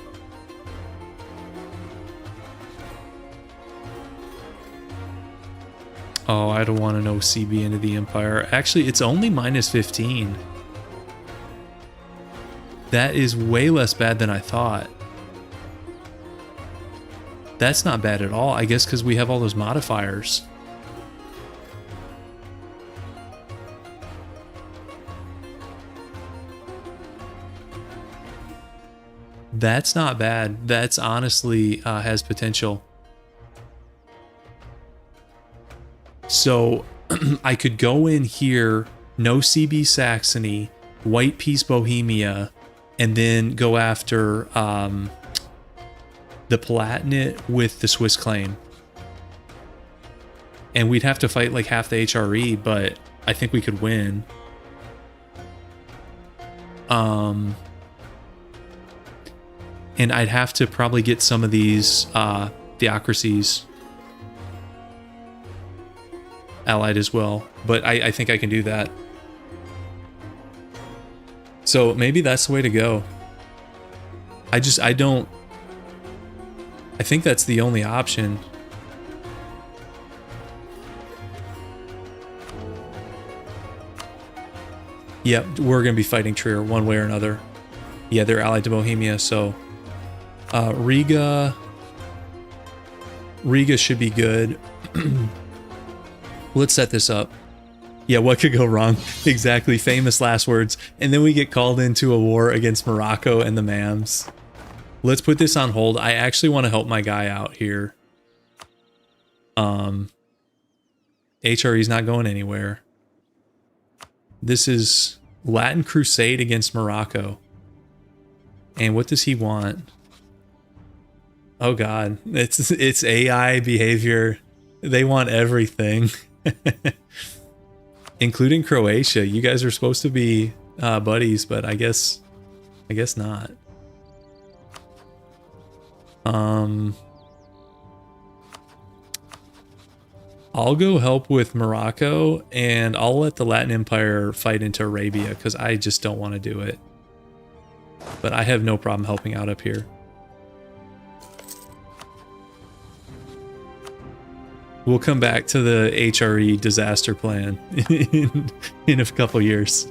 I don't want to know CB into the Empire. Actually, it's only minus 15. That is way less bad than I thought. That's not bad at all, I guess, because we have all those modifiers. That's not bad. That's honestly has potential. So I could go in here, no CB Saxony, White Peace Bohemia, and then go after the Palatinate with the Swiss claim. And we'd have to fight like half the HRE, but I think we could win. And I'd have to probably get some of these Theocracies allied as well. But I think I can do that. So maybe that's the way to go. I think that's the only option. Yep, we're going to be fighting Trier one way or another. Yeah, they're allied to Bohemia, so... Riga should be good. Let's set this up. Yeah, what could go wrong? Exactly, famous last words. And then we get called into a war against Morocco and the Mams. Let's put this on hold. I actually want to help my guy out here. HRE's not going anywhere. This is Latin Crusade against Morocco. And what does he want? Oh god, it's AI behavior. They want everything. Including Croatia. You guys are supposed to be buddies, but I guess not. I'll go help with Morocco, and I'll let the Latin Empire fight into Arabia, because I just don't want to do it. But I have no problem helping out up here. We'll come back to the HRE disaster plan in a couple years.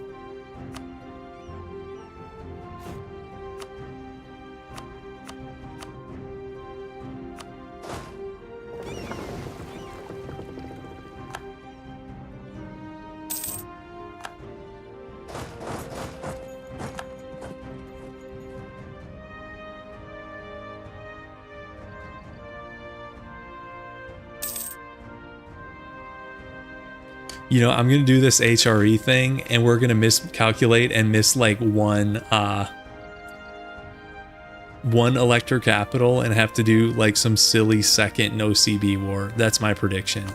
You know, I'm going to do this HRE thing, and we're going to miscalculate and miss like one elector capital and have to do like some silly second no CB war. That's my prediction.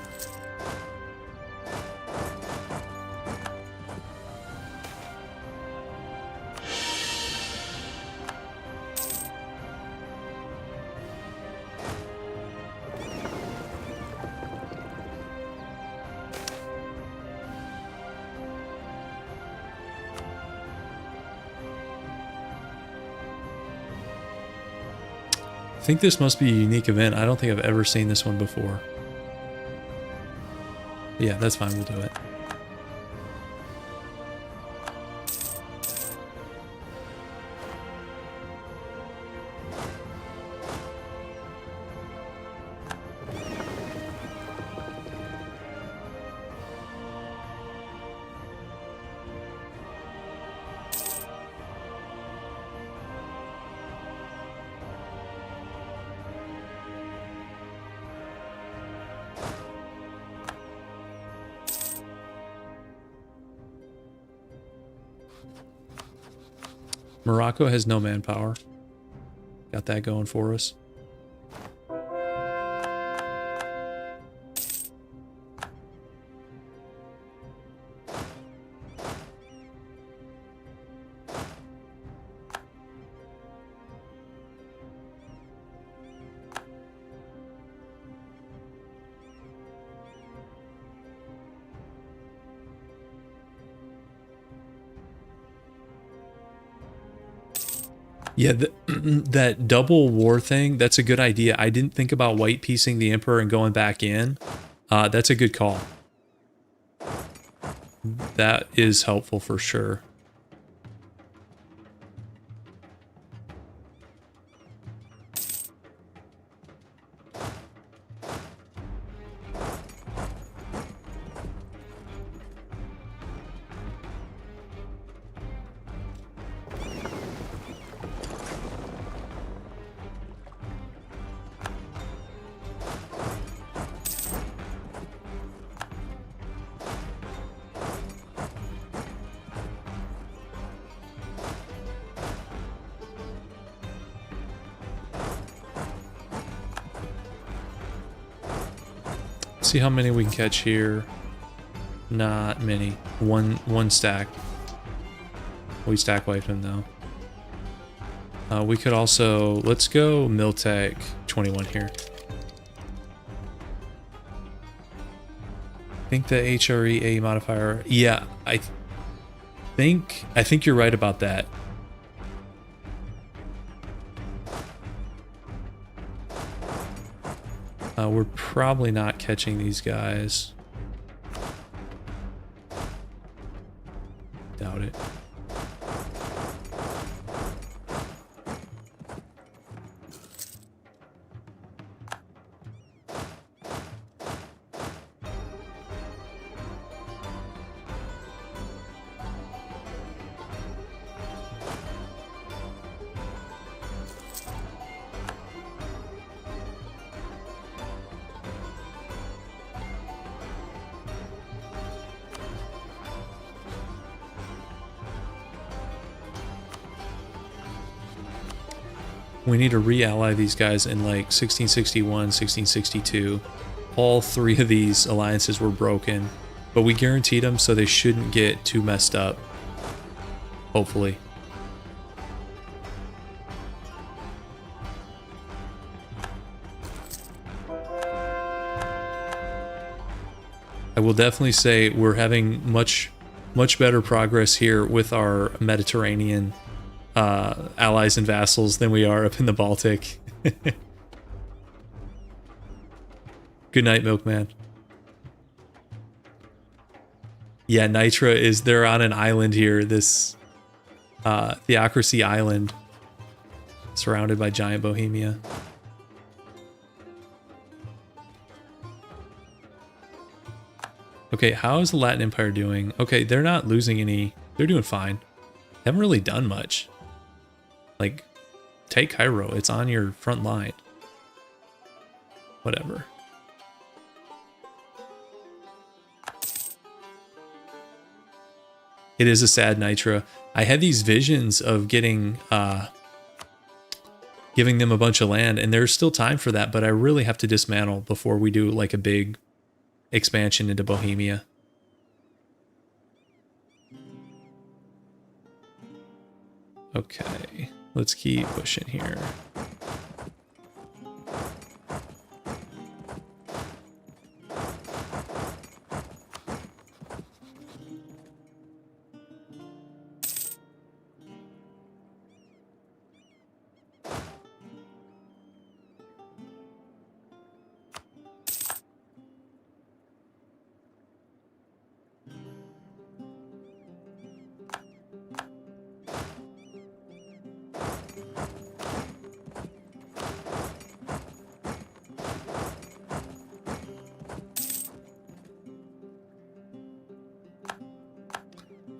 I think this must be a unique event. I don't think I've ever seen this one before. Yeah, that's fine. We'll do it. Morocco has no manpower. Got that going for us. Yeah, that double war thing, that's a good idea. I didn't think about white piecing the Emperor and going back in. That's a good call. That is helpful for sure. See how many we can catch here. Not many. One stack. We stack wiped him though. We could also, let's go Miltech 21 here. I think the HREA modifier. Yeah, I think you're right about that. We're probably not catching these guys. Doubt it. We need to re-ally these guys in like 1661, 1662. All three of these alliances were broken, but we guaranteed them so they shouldn't get too messed up. Hopefully. I will definitely say we're having much better progress here with our Mediterranean allies and vassals than we are up in the Baltic. Good night, Milkman. Yeah, Nitra is, they're on an island here, this Theocracy Island, surrounded by giant Bohemia. Okay, how is the Latin Empire doing? Okay, they're not losing any, they're doing fine. They haven't really done much. Like, take Cairo, it's on your front line. Whatever. It is a sad Nitra. I had these visions of getting, giving them a bunch of land, and there's still time for that, but I really have to dismantle before we do like a big expansion into Bohemia. Okay, let's keep pushing here.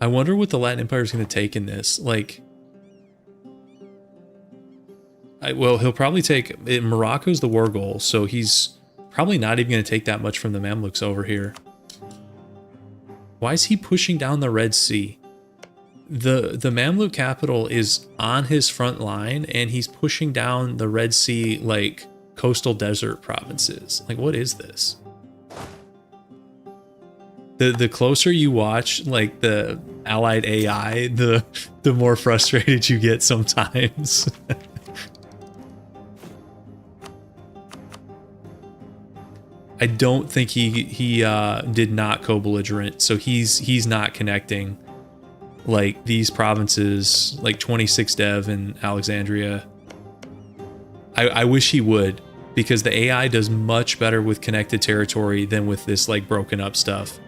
I wonder what the Latin Empire is going to take in this. Like, well, he'll probably take... Morocco's the war goal, so he's probably not even going to take that much from the Mamluks over here. Why is he pushing down the Red Sea? the Mamluk capital is on his front line, and he's pushing down the Red Sea, like, coastal desert provinces. Like, what is this? The closer you watch, like, the allied AI, the more frustrated you get sometimes. I don't think he did not co-belligerent, so he's not connecting, like, these provinces, like 26 Dev and Alexandria. I wish he would, because the AI does much better with connected territory than with this, like, broken up stuff.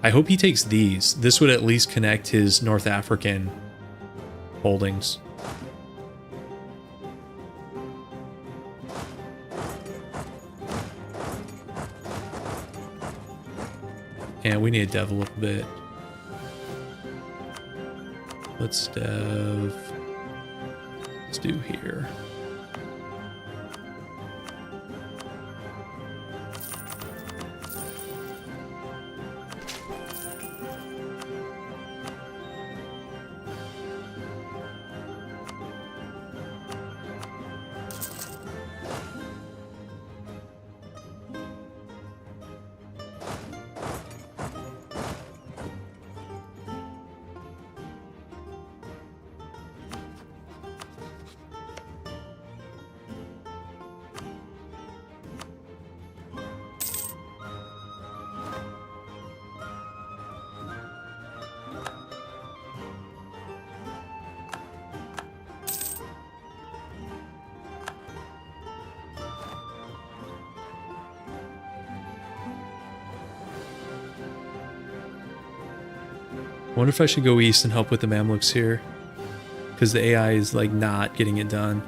I hope he takes these. This would at least connect his North African holdings. And we need to dev a little bit. Let's dev. Let's do here. I wonder if I should go east and help with the Mamluks here, because the AI is, like, not getting it done.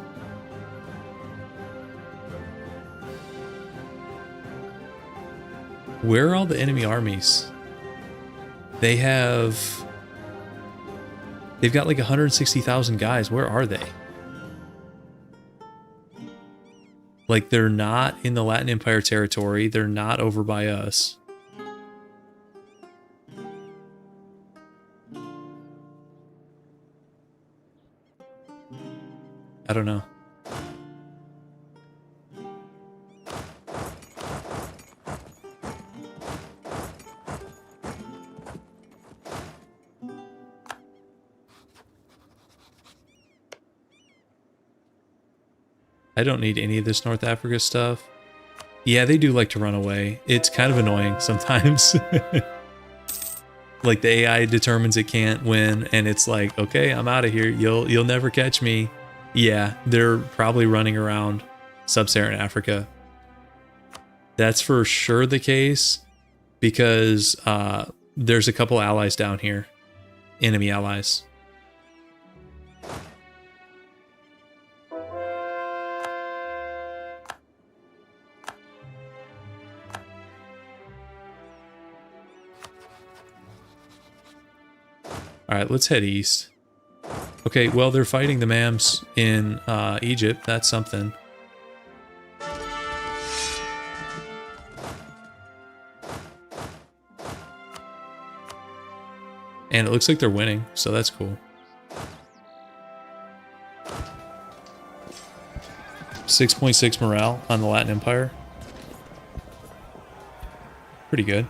Where are all the enemy armies? They've got like 160,000 guys. Where are they? Like, they're not in the Latin Empire territory. They're not over by us. I don't know. I don't need any of this North Africa stuff. Yeah, they do like to run away. It's kind of annoying sometimes. Like, the AI determines it can't win, and it's like, okay, I'm out of here. You'll never catch me. Yeah, they're probably running around sub-Saharan Africa. That's for sure the case, because there's a couple allies down here. Enemy allies. Alright, let's head east. Okay, well, they're fighting the Mams in Egypt. That's something. And it looks like they're winning, so that's cool. 6.6 morale on the Latin Empire. Pretty good.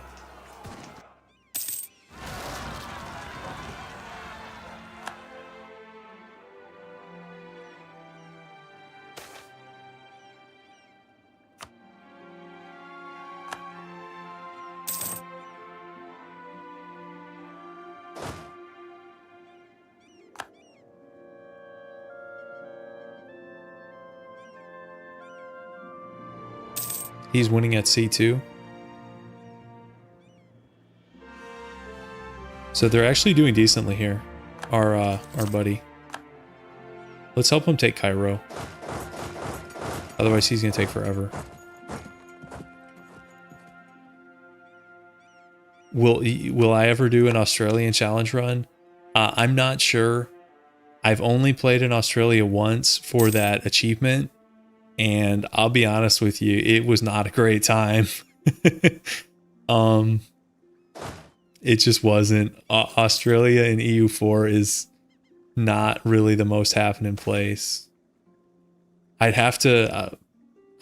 He's winning at C2. So they're actually doing decently here. Our buddy. Let's help him take Cairo. Otherwise he's gonna take forever. Will I ever do an Australian challenge run? I'm not sure. I've only played in Australia once for that achievement. And I'll be honest with you, it was not a great time. It just wasn't. Australia in EU4 is not really the most happening place. I'd have to.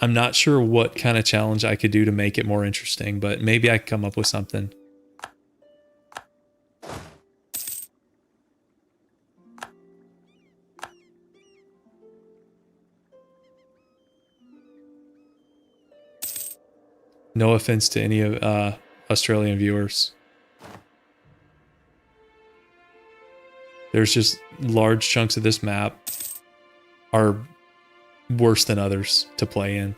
I'm not sure what kind of challenge I could do to make it more interesting, but maybe I could come up with something. No offense to any of Australian viewers. There's just large chunks of this map are worse than others to play in.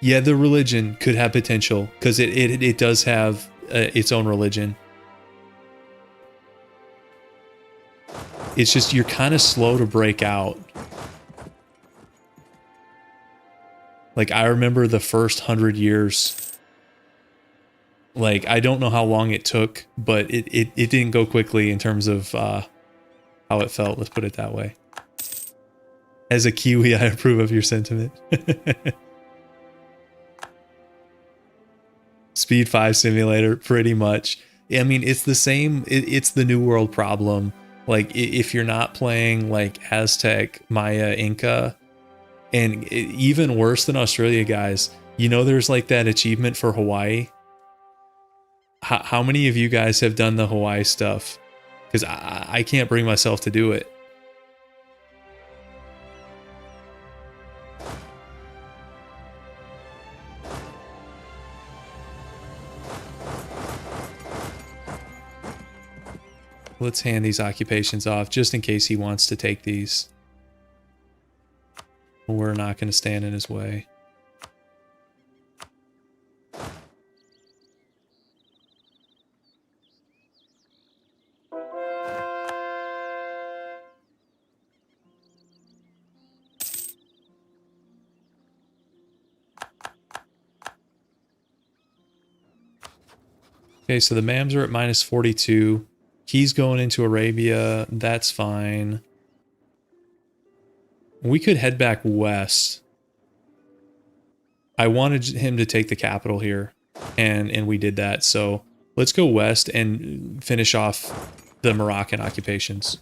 Yeah, the religion could have potential because it does have its own religion. It's just you're kind of slow to break out. Like, I remember the first 100 years. Like, I don't know how long it took, but it didn't go quickly in terms of how it felt. Let's put it that way. As a Kiwi, I approve of your sentiment. Speed 5 simulator, pretty much. I mean, it's the same. It's the New World problem. Like, if you're not playing like Aztec, Maya, Inca, and even worse than Australia, guys, you know, there's like that achievement for Hawaii. How many of you guys have done the Hawaii stuff? Because I can't bring myself to do it. Let's hand these occupations off just in case he wants to take these. We're not going to stand in his way. Okay, so the MAMs are at minus 42. He's going into Arabia. That's fine. We could head back west. I wanted him to take the capital here, and we did that. So let's go west and finish off the Moroccan occupations.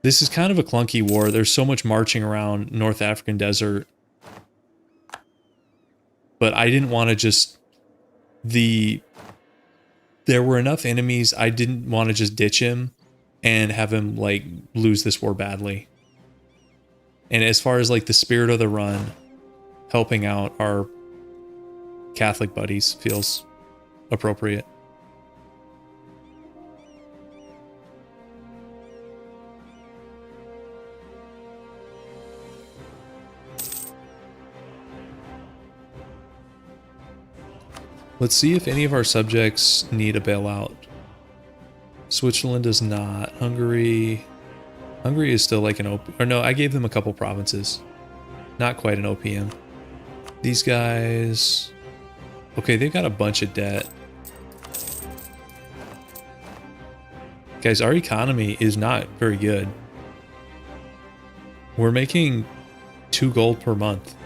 This is kind of a clunky war. There's so much marching around North African desert. But I didn't want to just... There were enough enemies, I didn't want to just ditch him and have him, like, lose this war badly. And as far as, like, the spirit of the run, helping out our Catholic buddies feels appropriate. Let's see if any of our subjects need a bailout. Switzerland does not. Hungary is still like an or no, I gave them a couple provinces. Not quite an OPM. These guys... Okay, they've got a bunch of debt. Guys, our economy is not very good. We're making 2 gold per month.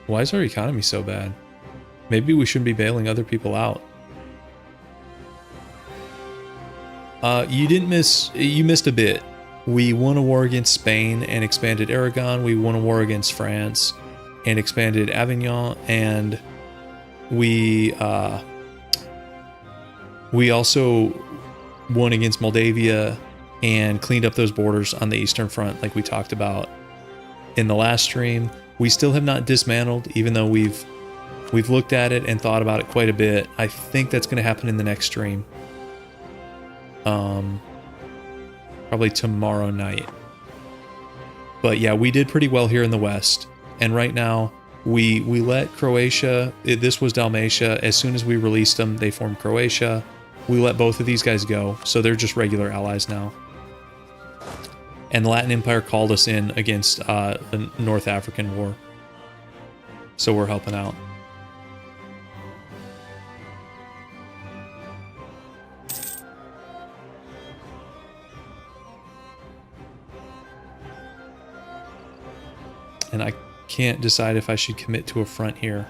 Why is our economy so bad? Maybe we shouldn't be bailing other people out. You missed a bit. We won a war against Spain and expanded Aragon. We won a war against France and expanded Avignon. And we also won against Moldavia and cleaned up those borders on the Eastern Front like we talked about in the last stream. We still have not dismantled, even though we've looked at it and thought about it quite a bit. I think that's going to happen in the next stream. Probably tomorrow night. But yeah, we did pretty well here in the West. And right now, we let Croatia, this was Dalmatia. As soon as we released them, they formed Croatia. We let both of these guys go, so they're just regular allies now. And the Latin Empire called us in against the North African War. So we're helping out. and I can't decide if I should commit to a front here.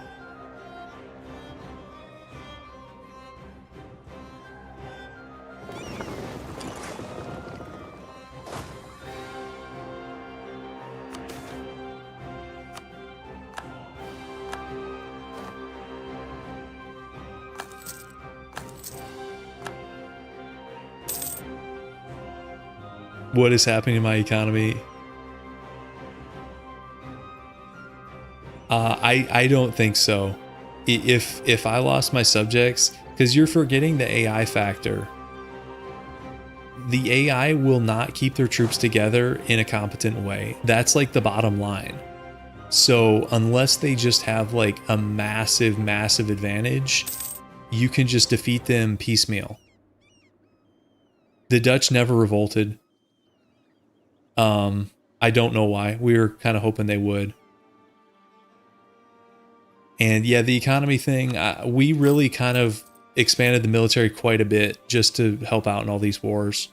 What is happening in my economy? I don't think so. If I lost my subjects, because you're forgetting the AI factor. The AI will not keep their troops together in a competent way. That's like the bottom line. So unless they just have like a massive, massive advantage, you can just defeat them piecemeal. The Dutch never revolted. I don't know why. We were kind of hoping they would. And yeah, the economy thing, we really kind of expanded the military quite a bit just to help out in all these wars.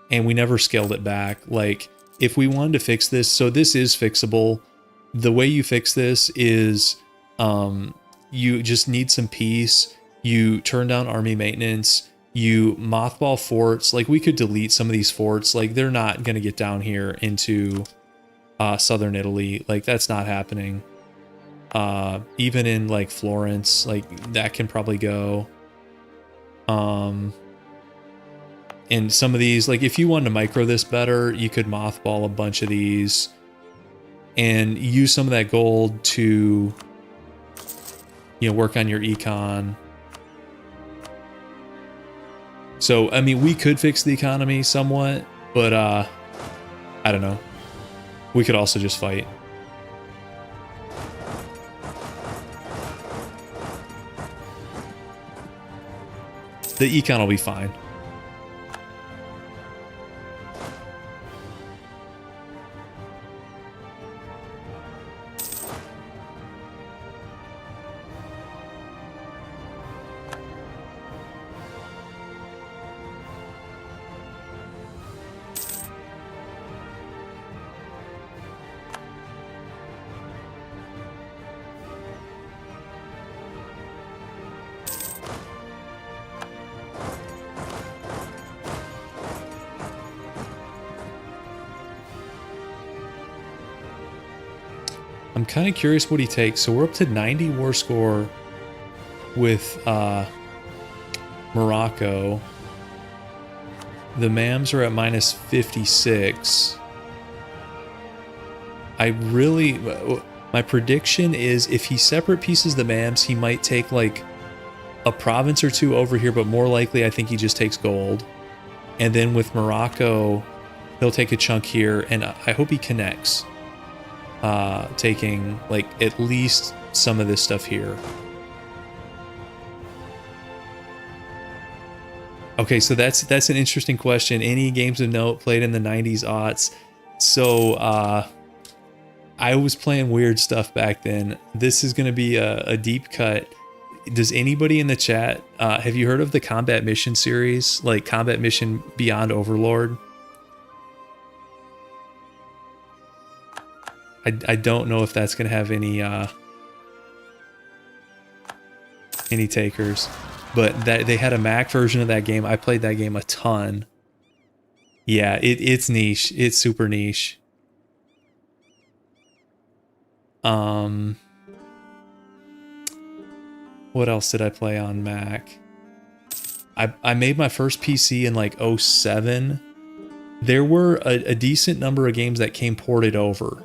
And we never scaled it back. Like, if we wanted to fix this, so this is fixable. The way you fix this is you just need some peace. You turn down army maintenance. You mothball forts. Like, we could delete some of these forts. Like, they're not going to get down here into southern Italy. Like, that's not happening. Even in like Florence, like that can probably go. And some of these, like if you wanted to micro this better, you could mothball a bunch of these and use some of that gold to, you know, work on your econ. So, I mean, we could fix the economy somewhat, but I don't know. We could also just fight. The econ will be fine. I'm kind of curious what he takes. So we're up to 90 war score with Morocco. The MAMs are at minus 56. My prediction is if he separate pieces the MAMs, he might take like a province or two over here, but more likely I think he just takes gold. And then with Morocco, he'll take a chunk here, and I hope he connects. Taking like at least some of this stuff here. Okay, so that's an interesting question. Any games of note played in the 90s aughts? So I was playing weird stuff back then. This is going to be a deep cut. Does anybody in the chat have you heard of the Combat Mission series, like Combat Mission Beyond Overlord? I don't know if that's gonna have any takers, but that they had a Mac version of that game. I played that game a ton. Yeah, it's niche. It's super niche. What else did I play on Mac? I made my first PC in like 07. There were a decent number of games that came ported over.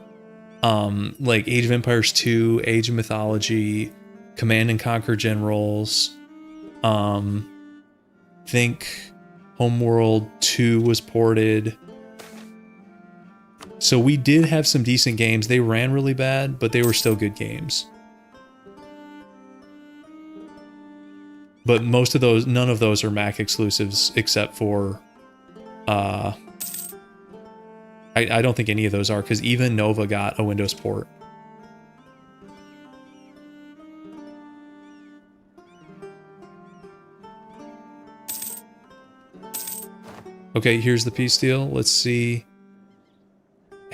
Like Age of Empires 2, Age of Mythology, Command and Conquer Generals. Think Homeworld 2 was ported. So we did have some decent games. They ran really bad, but they were still good games. But most of those, none of those are Mac exclusives except for I don't think any of those are, because even Nova got a Windows port. Okay, here's the peace deal. Let's see.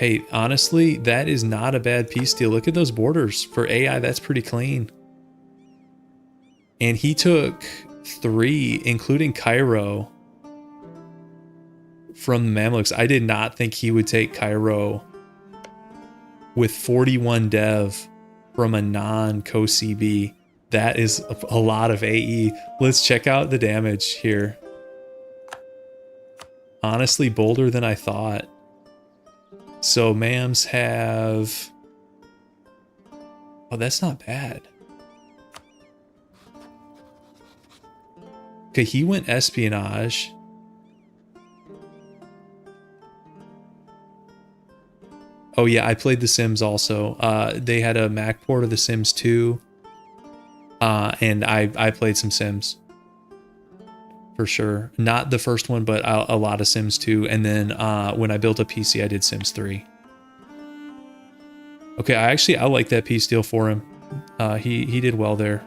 Hey, honestly, that is not a bad peace deal. Look at those borders. For AI, that's pretty clean. And he took 3, including Cairo, from the Mamluks. I did not think he would take Cairo with 41 dev from a non-co-CB. That is a lot of AE. Let's check out the damage here. Honestly, bolder than I thought. So Mams have... Oh, that's not bad. Okay, he went espionage. Oh yeah, I played The Sims also. They had a Mac port of The Sims 2. And I played some Sims. For sure. Not the first one, but a lot of Sims 2. And then when I built a PC, I did Sims 3. Okay, I like that peace deal for him. He did well there.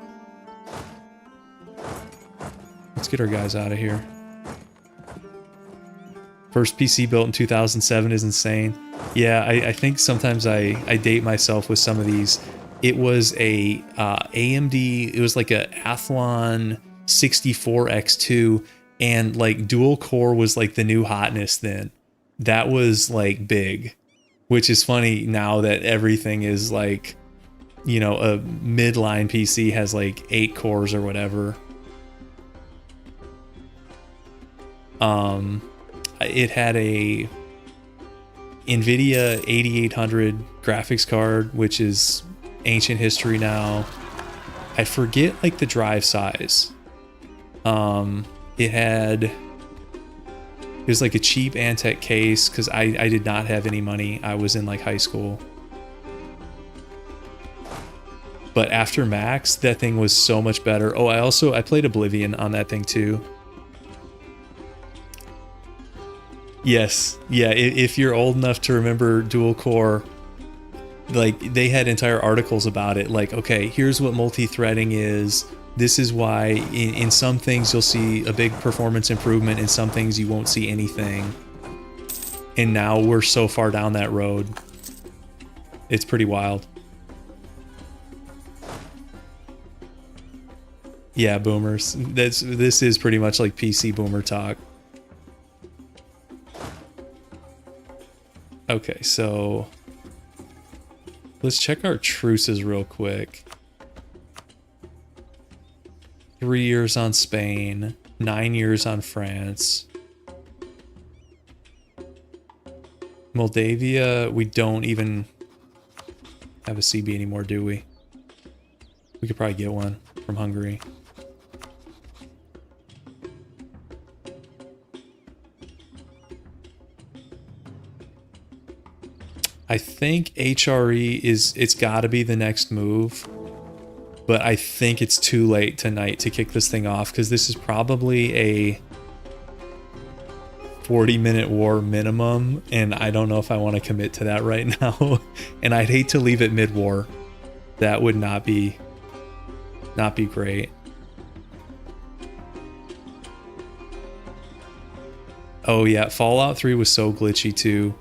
Let's get our guys out of here. First PC built in 2007 is insane. Yeah, I think sometimes I date myself with some of these. It was a AMD, it was like a Athlon 64X2, and like dual core was like the new hotness then. That was like big, which is funny now that everything is like, you know, a midline PC has like 8 cores or whatever. It had a NVIDIA 8800 graphics card, which is ancient history now. I forget like the drive size. It was like a cheap Antec case because I did not have any money. I was in like high school. But after Max, that thing was so much better. Oh, I played Oblivion on that thing too. Yes, yeah, if you're old enough to remember dual core, like they had entire articles about it. Like, okay, here's what multi-threading is. This is why in some things you'll see a big performance improvement, in some things you won't see anything. And now we're so far down that road. It's pretty wild. Yeah, boomers. This is pretty much like PC boomer talk. Okay, so let's check our truces real quick. 3 years on Spain, 9 years on France. Moldavia, we don't even have a CB anymore, do we? We could probably get one from Hungary. I think HRE it's got to be the next move, but I think it's too late tonight to kick this thing off because this is probably a 40-minute war minimum, and I don't know if I want to commit to that right now. And I'd hate to leave it mid-war. That would not be great. Oh yeah, Fallout 3 was so glitchy too.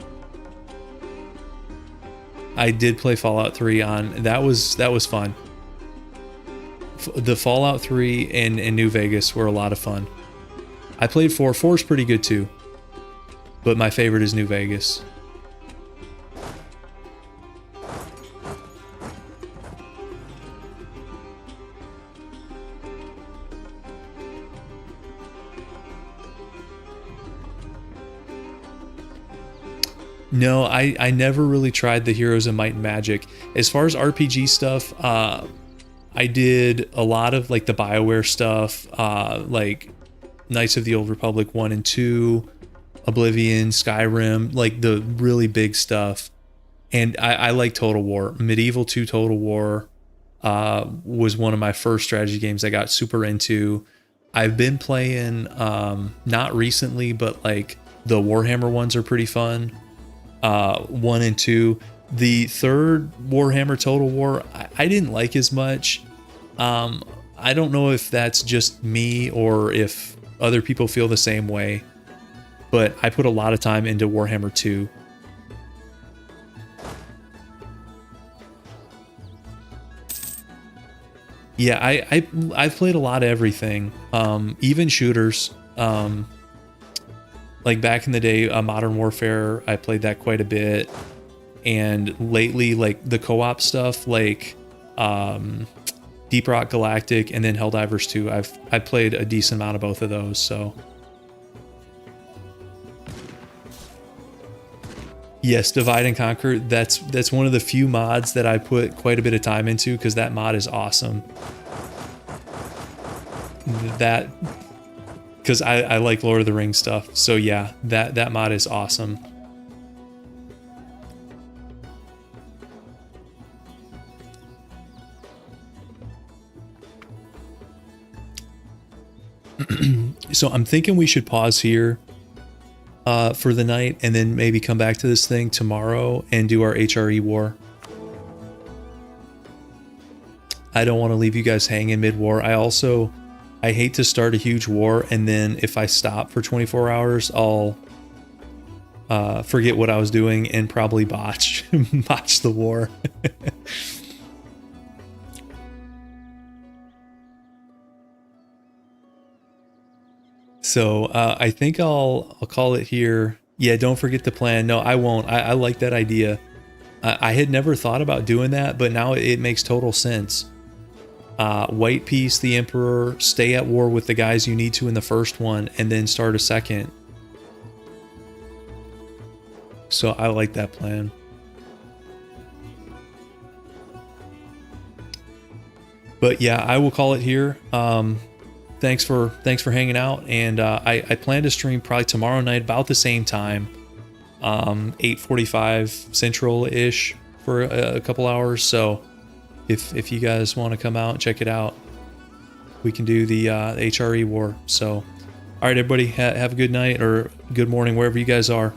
I did play Fallout 3 on that was fun. The Fallout 3 and New Vegas were a lot of fun. I played 4. 4 is pretty good too, but my favorite is New Vegas. No, I never really tried the Heroes of Might and Magic. As far as RPG stuff, I did a lot of like the BioWare stuff, like Knights of the Old Republic 1 and 2, Oblivion, Skyrim, like the really big stuff. And I like Total War. Medieval 2 Total War was one of my first strategy games I got super into. I've been playing, not recently, but like the Warhammer ones are pretty fun. 1 and 2. The third Warhammer Total War, I didn't like as much. I don't know if that's just me or if other people feel the same way, but I put a lot of time into Warhammer 2. Yeah, I've played a lot of everything, even shooters. Like back in the day, Modern Warfare, I played that quite a bit, and lately, like the co-op stuff, like Deep Rock Galactic and then Helldivers 2. I've played a decent amount of both of those, so. Yes, Divide and Conquer, that's one of the few mods that I put quite a bit of time into because that mod is awesome. That, because I like Lord of the Rings stuff, so yeah, that mod is awesome. So I'm thinking we should pause here for the night and then maybe come back to this thing tomorrow and do our HRE war. I don't want to leave you guys hanging mid-war. I hate to start a huge war and then if I stop for 24 hours, I'll forget what I was doing and probably botch the war. So I think I'll call it here. Yeah, don't forget the plan. No, I won't. I like that idea. I had never thought about doing that, but now it makes total sense. White Peace, the Emperor, stay at war with the guys you need to in the first one, and then start a second. So I like that plan. But yeah, I will call it here. Thanks for hanging out, and I plan to stream probably tomorrow night about the same time, 8:45 Central-ish for a couple hours. So if you guys want to come out and check it out, we can do the HRE war. So all right, everybody, have a good night or good morning wherever you guys are.